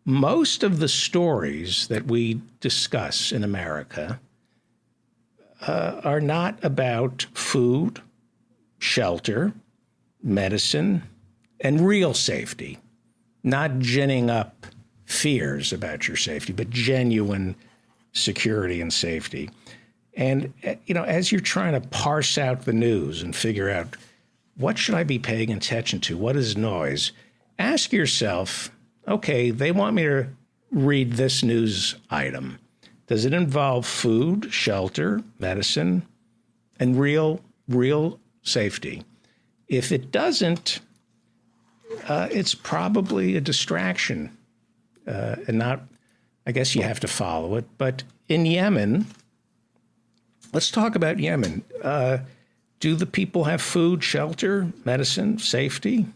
most of the stories that we discuss in America are not about food, shelter, medicine, and real safety, not ginning up fears about your safety, but genuine security and safety. And, as you're trying to parse out the news and figure out what should I be paying attention to, what is noise, ask yourself, okay, they want me to read this news item. Does it involve food, shelter, medicine, and real safety? If it doesn't, it's probably a distraction, and not, I guess you have to follow it. But in Yemen, let's talk about Yemen. Do the people have food, shelter, medicine, safety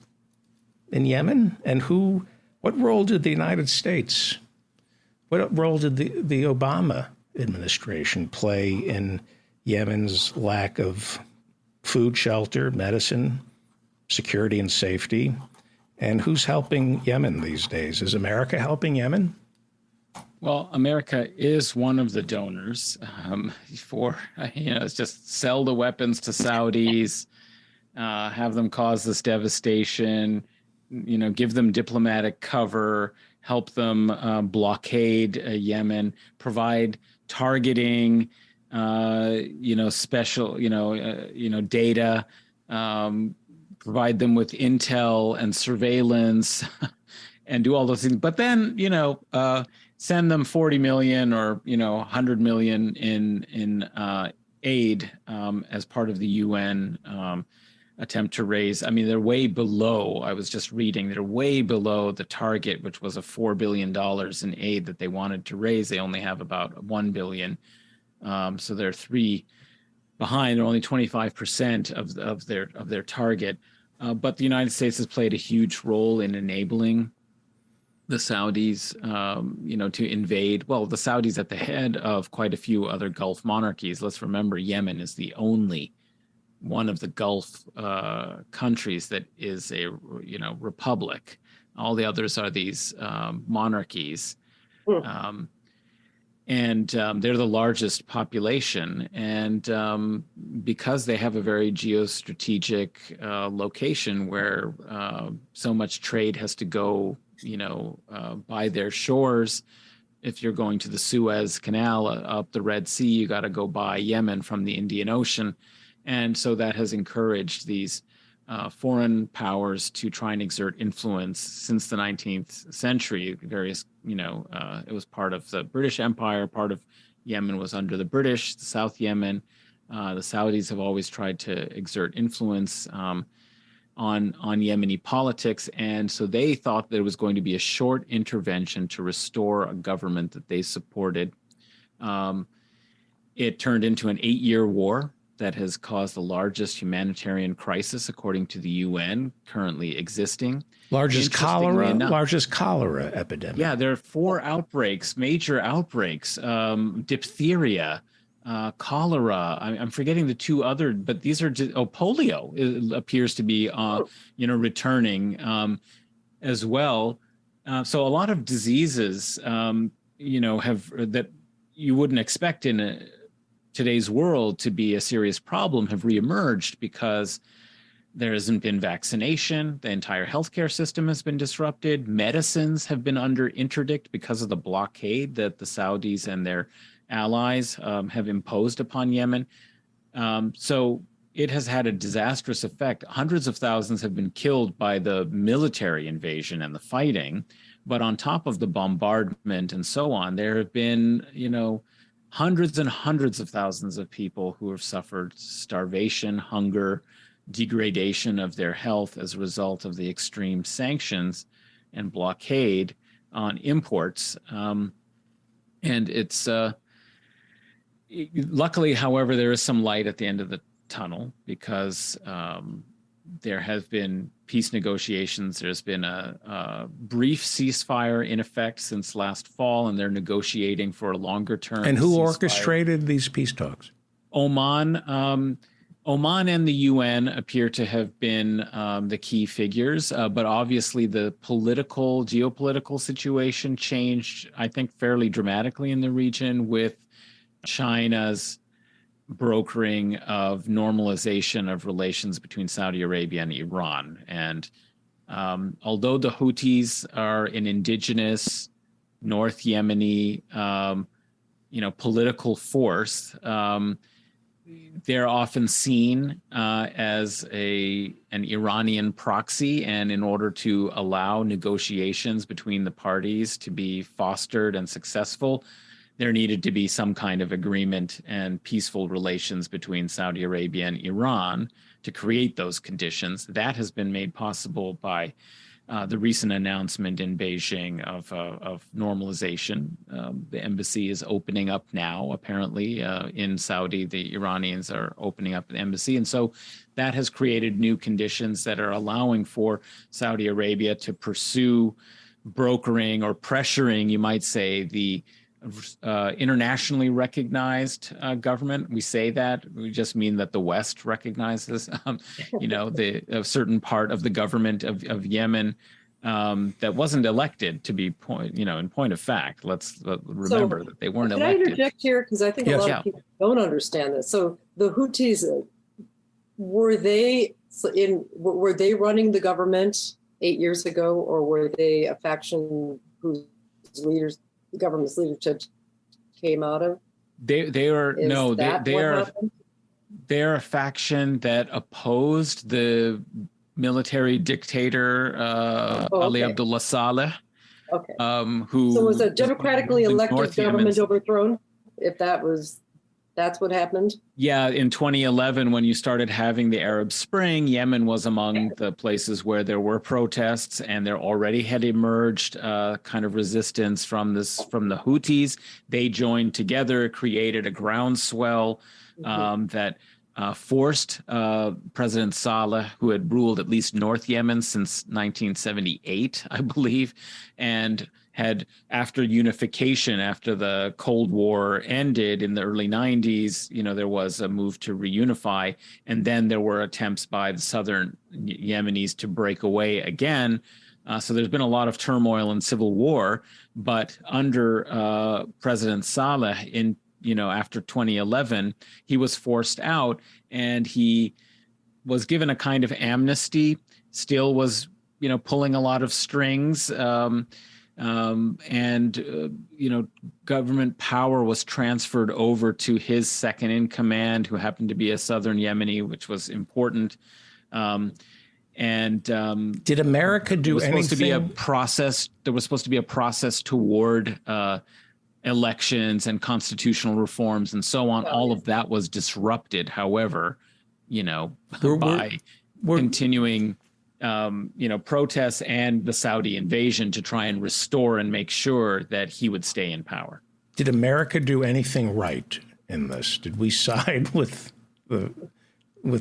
in Yemen? And what role did the United States, what role did the Obama administration play in Yemen's lack of food, shelter, medicine, security, and safety? And who's helping Yemen these days? Is America helping Yemen? Well, America is one of the donors it's just sell the weapons to Saudis, have them cause this devastation, give them diplomatic cover, help them blockade Yemen, provide targeting, special, data, provide them with intel and surveillance and do all those things. But then, send them 40 million or 100 million in aid as part of the UN attempt to raise. I mean, they're way below. I was just reading. They're way below the target, which was a $4 billion in aid that they wanted to raise. They only have about $1 billion. So they're 3 behind. They're only 25% of their target. But the United States has played a huge role in enabling the Saudis, to invade. Well, the Saudis at the head of quite a few other Gulf monarchies. Let's remember, Yemen is the only one of the Gulf countries that is a republic. All the others are these monarchies. And they're the largest population. And because they have a very geostrategic location where so much trade has to go, by their shores. If you're going to the Suez Canal up the Red Sea, you got to go by Yemen from the Indian Ocean. And so that has encouraged these foreign powers to try and exert influence since the 19th century. Various, it was part of the British Empire, part of Yemen was under the British, the South Yemen. The Saudis have always tried to exert influence on Yemeni politics. And so they thought there was going to be a short intervention to restore a government that they supported. It turned into an 8-year war that has caused the largest humanitarian crisis, according to the UN, currently existing. Largest cholera epidemic. Yeah, there are 4 outbreaks, major outbreaks, diphtheria, cholera. I'm forgetting the 2 other, but these are polio appears to be, returning as well. So a lot of diseases, have that you wouldn't expect in today's world to be a serious problem have reemerged because there hasn't been vaccination. The entire healthcare system has been disrupted. Medicines have been under interdict because of the blockade that the Saudis and their allies have imposed upon Yemen. So it has had a disastrous effect. Hundreds of thousands have been killed by the military invasion and the fighting. But on top of the bombardment and so on, there have been, hundreds and hundreds of thousands of people who have suffered starvation, hunger, degradation of their health as a result of the extreme sanctions and blockade on imports. And it's luckily, however, there is some light at the end of the tunnel because there have been peace negotiations. There's been a brief ceasefire in effect since last fall, and they're negotiating for a longer term. And who ceasefire. orchestrated these peace talks? Oman. Oman and the UN appear to have been the key figures, but obviously the geopolitical situation changed, I think, fairly dramatically in the region with China's brokering of normalization of relations between Saudi Arabia and Iran. And although the Houthis are an indigenous North Yemeni, political force, they're often seen as an Iranian proxy. And in order to allow negotiations between the parties to be fostered and successful, there needed to be some kind of agreement and peaceful relations between Saudi Arabia and Iran to create those conditions. That has been made possible by the recent announcement in Beijing of normalization. The embassy is opening up now, apparently, in Saudi. The Iranians are opening up the embassy. And so that has created new conditions that are allowing for Saudi Arabia to pursue brokering or pressuring, you might say, the internationally recognized government. We say that, we just mean that the West recognizes, a certain part of the government of Yemen that wasn't elected to be in point of fact. Let's remember that they weren't elected. Can I interject here? Because I think a lot of people don't understand this. So the Houthis, were they running the government 8 years ago, or were they a faction whose the government's leadership came out of? They're a faction that opposed the military dictator Ali Abdullah Saleh. Okay. Who so was a democratically elected government overthrown? If that was That's what happened. Yeah, in 2011, when you started having the Arab Spring, Yemen was among the places where there were protests, and there already had emerged kind of resistance from the Houthis. They joined together, created a groundswell that forced President Saleh, who had ruled at least North Yemen since 1978, I believe, and had, after unification, after the Cold War ended in the early 90s, there was a move to reunify. And then there were attempts by the southern Yemenis to break away again. So there's been a lot of turmoil and civil war. But under President Saleh after 2011, he was forced out, and he was given a kind of amnesty, still was, pulling a lot of strings. Government power was transferred over to his second in command, who happened to be a Southern Yemeni, which was important. Did America do anything? There was supposed to be a process toward elections and constitutional reforms and so on. All of that was disrupted, however, by continuing protests and the Saudi invasion to try and restore and make sure that he would stay in power. Did America do anything right in this? Did we side with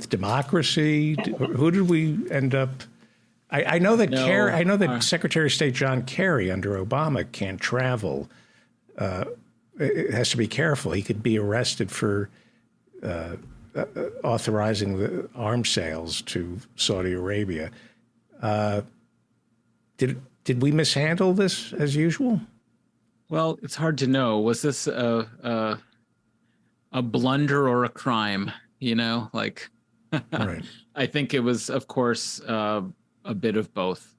democracy? Who did we end up? I know that Secretary of State John Kerry under Obama can't travel. It has to be careful. He could be arrested for authorizing the arms sales to Saudi Arabia. Did we mishandle this as usual? Well, it's hard to know. Was this a blunder or a crime? Right. I think it was, of course, a bit of both.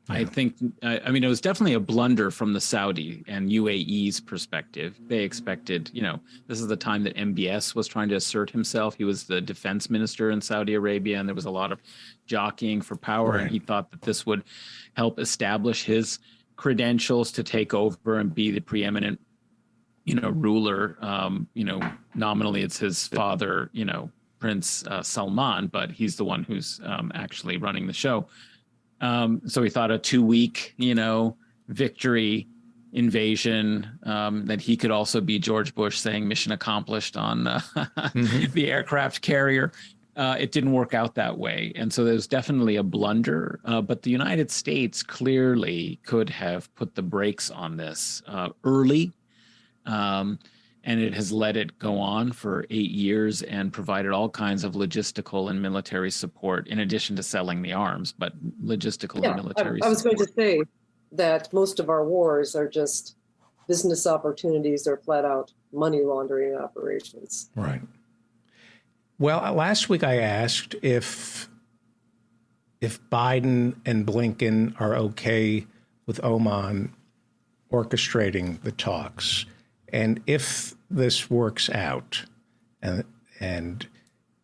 I think, it was definitely a blunder from the Saudi and UAE's perspective. They expected, this is the time that MBS was trying to assert himself. He was the defense minister in Saudi Arabia, and there was a lot of jockeying for power. Right. And he thought that this would help establish his credentials to take over and be the preeminent, ruler. Nominally it's his father, Prince Salman, but he's the one who's actually running the show. So he thought a 2-week, victory invasion, that he could also be George Bush saying mission accomplished on the aircraft carrier. It didn't work out that way. And so there's definitely a blunder. But the United States clearly could have put the brakes on this early. And it has let it go on for 8 years and provided all kinds of logistical and military support, in addition to selling the arms, but logistical and military support. I was going to say that most of our wars are just business opportunities or flat out money laundering operations. Right. Well, last week I asked if Biden and Blinken are okay with Oman orchestrating the talks. And if this works out, and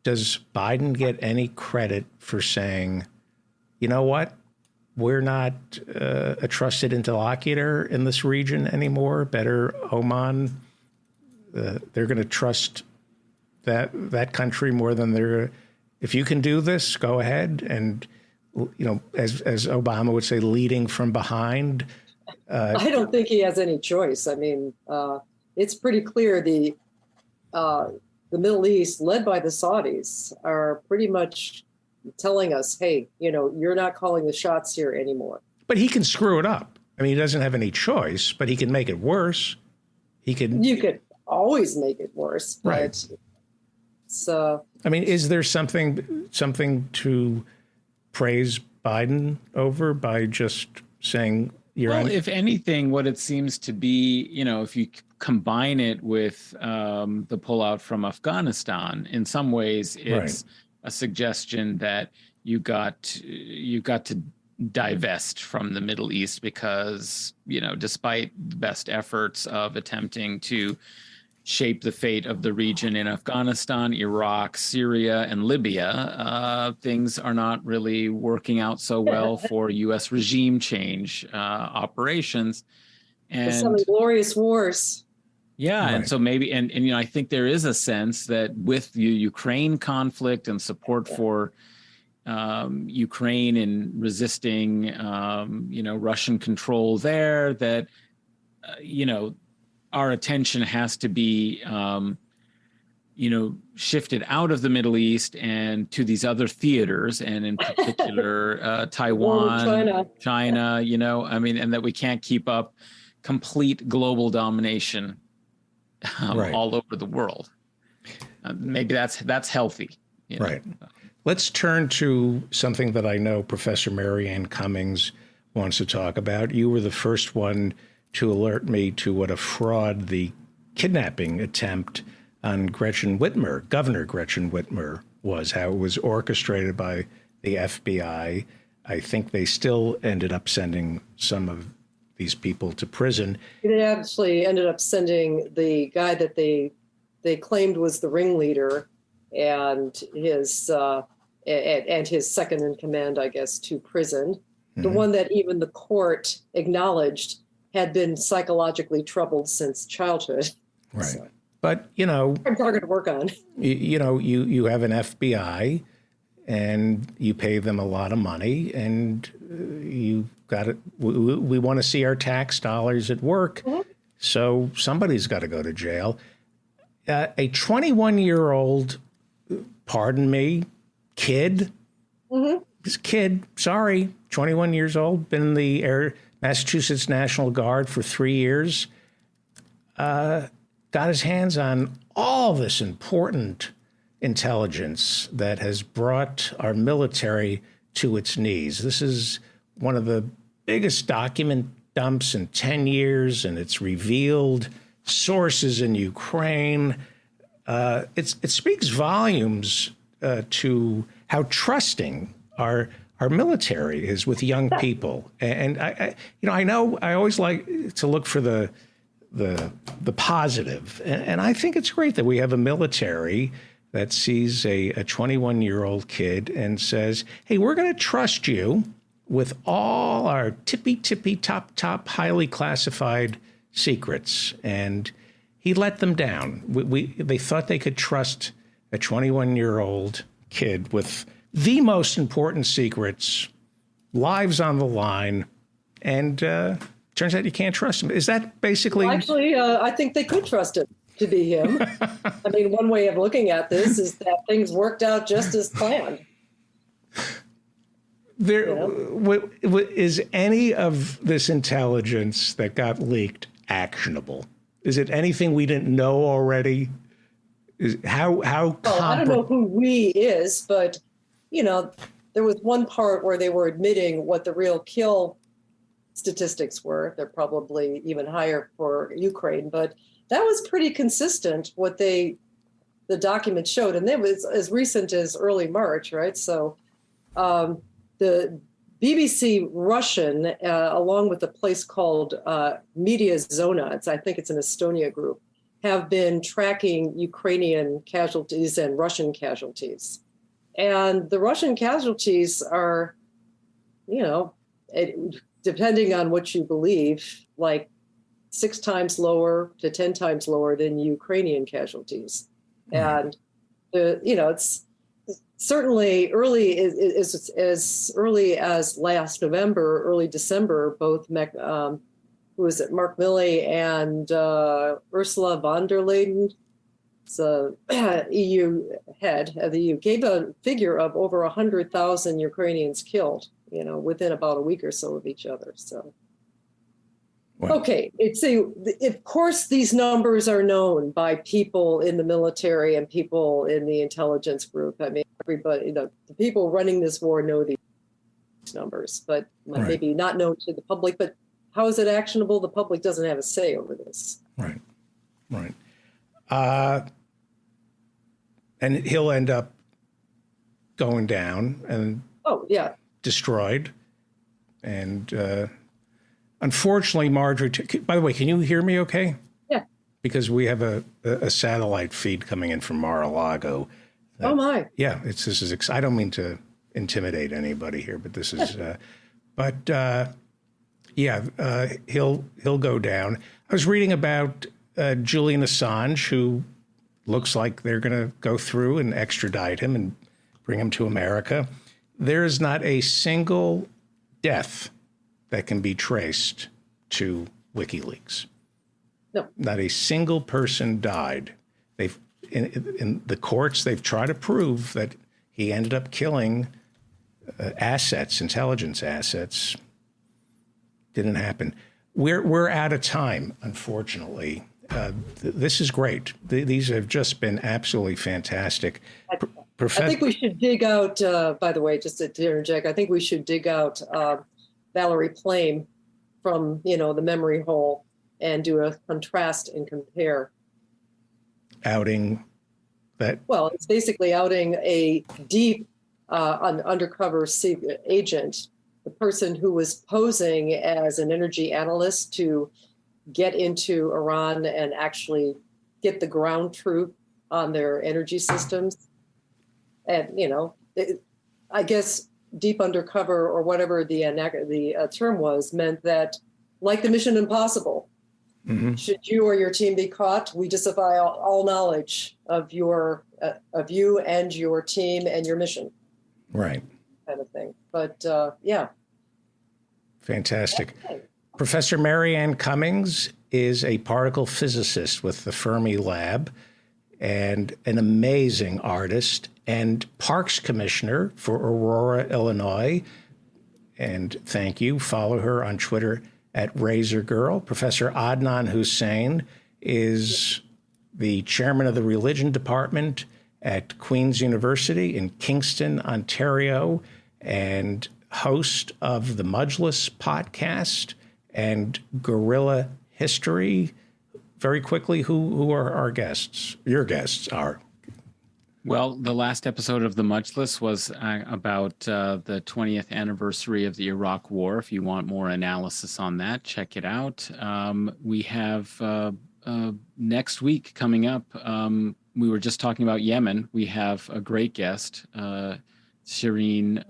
does Biden get any credit for saying, you know what, we're not a trusted interlocutor in this region anymore? Better Oman, they're going to trust that country more than they're. If you can do this, go ahead. And as Obama would say, leading from behind. I don't think he has any choice. It's pretty clear the Middle East, led by the Saudis, are pretty much telling us, hey, you're not calling the shots here anymore. But he can screw it up. He doesn't have any choice, but he can make it worse. You could always make it worse. Right. So, is there something to praise Biden over by just saying if anything, what it seems to be, if you combine it with the pullout from Afghanistan, in some ways it's a suggestion that you got to divest from the Middle East because, despite the best efforts of attempting to shape the fate of the region in Afghanistan, Iraq, Syria, and Libya, things are not really working out so well for U.S. regime change operations. And some glorious wars. Yeah, Right. and so maybe, and I think there is a sense that with the Ukraine conflict and support for Ukraine and resisting, Russian control there, that our attention has to be, shifted out of the Middle East and to these other theaters, and in particular Taiwan, China, and that we can't keep up complete global domination Right. all over the world. Maybe that's healthy. Right. Let's turn to something that I know Professor Mary Ann Cummings wants to talk about. You were the first one to alert me to what a fraud the kidnapping attempt on Gretchen Whitmer, Governor Gretchen Whitmer, was, how it was orchestrated by the FBI. I think they still ended up sending some of these people to prison. They actually ended up sending the guy that they claimed was the ringleader and his second in command, I guess, to prison. The one that even the court acknowledged had been psychologically troubled since childhood. Right. So, But, I'm target to work on. you have an FBI and you pay them a lot of money and you got it. We want to see our tax dollars at work. Mm-hmm. So somebody's got to go to jail. A 21-year-old, pardon me, kid, this kid, sorry, 21 years old, been in the Massachusetts National Guard for 3 years, got his hands on all this important intelligence that has brought our military to its knees. This is one of the biggest document dumps in 10 years, and it's revealed sources in Ukraine. It speaks volumes to how trusting our military is with young people. And I know I always like to look for the positive. And I think it's great that we have a military that sees a 21-year-old kid and says, hey, we're going to trust you with all our tippy, top, highly classified secrets. And he let them down. They thought they could trust a 21-year-old kid with the most important secrets, lives on the line, and turns out you can't trust him. Is that basically... Well, actually, I think they could trust him to be him. I mean, one way of looking at this is that things worked out just as planned. Is any of this intelligence that got leaked actionable? Is it anything we didn't know already? Well, I don't know who we is, but, there was one part where they were admitting what the real kill statistics were. They're probably even higher for Ukraine, but that was pretty consistent what the document showed. And it was as recent as early March, right? So the BBC Russian, along with a place called Media Zona, I think it's an Estonia group, have been tracking Ukrainian casualties and Russian casualties. And the Russian casualties are, depending on what you believe, like 6 times lower to 10 times lower than Ukrainian casualties. And, it's certainly early, as early as last November, early December, both Mark Milley and Ursula von der Leyen, the EU head of the EU, gave a figure of over 100,000 Ukrainians killed, within about a week or so of each other. So, wow. Okay, of course, these numbers are known by people in the military and people in the intelligence group. I mean, everybody, the people running this war know these numbers, but maybe not known to the public. But how is it actionable? The public doesn't have a say over this. Right. And he'll end up going down and destroyed. And unfortunately, Marjorie, by the way, can you hear me okay? Yeah. Because we have a satellite feed coming in from Mar-a-Lago. Oh, my. Yeah, I don't mean to intimidate anybody here, but this is, he'll go down. I was reading about Julian Assange, who looks like they're going to go through and extradite him and bring him to America. There is not a single death that can be traced to WikiLeaks. No. Not a single person died. They've in the courts, they've tried to prove that he ended up killing intelligence assets. Didn't happen. We're out of time, unfortunately. This is great. These have just been absolutely fantastic. I think we should dig out, by the way, just to interject, I think we should dig out Valerie Plame from, the memory hole and do a contrast and compare. Outing that? Well, it's basically outing a deep undercover agent, the person who was posing as an energy analyst to get into Iran and actually get the ground truth on their energy systems. And, I guess deep undercover or whatever the term was meant that, like the Mission Impossible, should you or your team be caught, we disavow all knowledge of you and your team and your mission. Right. Kind of thing. But yeah. Fantastic. Okay. Professor Mary Ann Cummings is a particle physicist with the Fermi Lab and an amazing artist and parks commissioner for Aurora, Illinois. And thank you. Follow her on Twitter at Razor Girl. Professor Adnan Hussein is the chairman of the religion department at Queen's University in Kingston, Ontario, and host of the Mujlis podcast and Guerrilla History. Very quickly, who are our guests? Your guests are. Well, the last episode of the Mujlis was about the 20th anniversary of the Iraq War. If you want more analysis on that, check it out. We have next week coming up. We were just talking about Yemen. We have a great guest, Shireen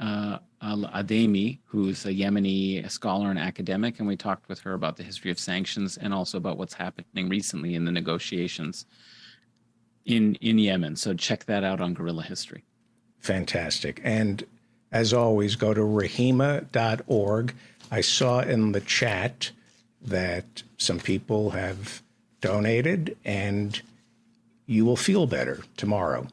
Al-Ademi, who's a Yemeni scholar and academic, and we talked with her about the history of sanctions and also about what's happening recently in the negotiations in Yemen. So check that out on Guerrilla History. Fantastic. And as always, go to rahima.org. I saw in the chat that some people have donated, and you will feel better tomorrow.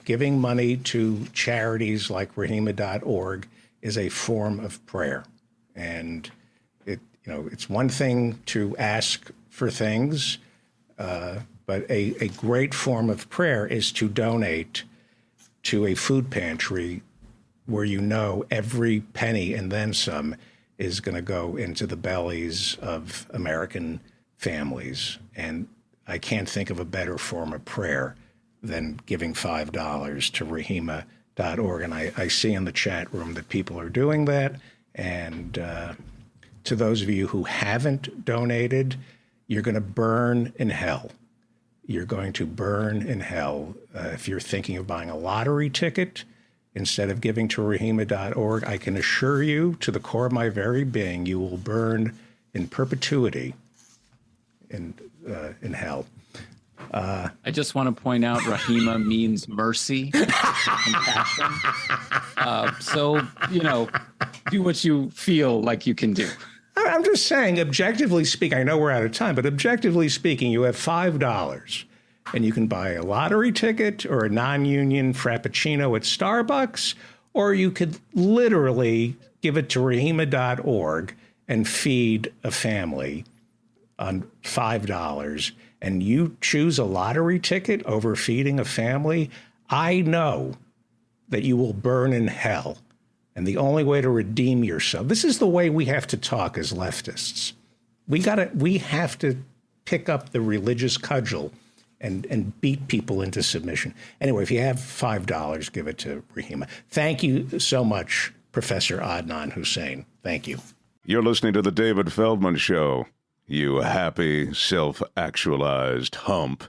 Giving money to charities like rahima.org is a form of prayer. And it's one thing to ask for things, but a great form of prayer is to donate to a food pantry where every penny and then some is going to go into the bellies of American families. And I can't think of a better form of prayer than giving $5 to rahima.org. And I see in the chat room that people are doing that. And to those of you who haven't donated, you're going to burn in hell. You're going to burn in hell. If you're thinking of buying a lottery ticket instead of giving to rahima.org, I can assure you to the core of my very being, you will burn in perpetuity in hell. I just want to point out Rahima means mercy, compassion. So, do what you feel like you can do. I'm just saying, objectively speaking, I know we're out of time, but objectively speaking, you have $5 and you can buy a lottery ticket or a non-union Frappuccino at Starbucks, or you could literally give it to rahima.org and feed a family on $5, and you choose a lottery ticket over feeding a family, I know that you will burn in hell. And the only way to redeem yourself, this is the way we have to talk as leftists. We have to pick up the religious cudgel and beat people into submission. Anyway, if you have $5, give it to Rahima. Thank you so much, Professor Adnan Hussein. Thank you. You're listening to The David Feldman Show. You happy, self-actualized hump.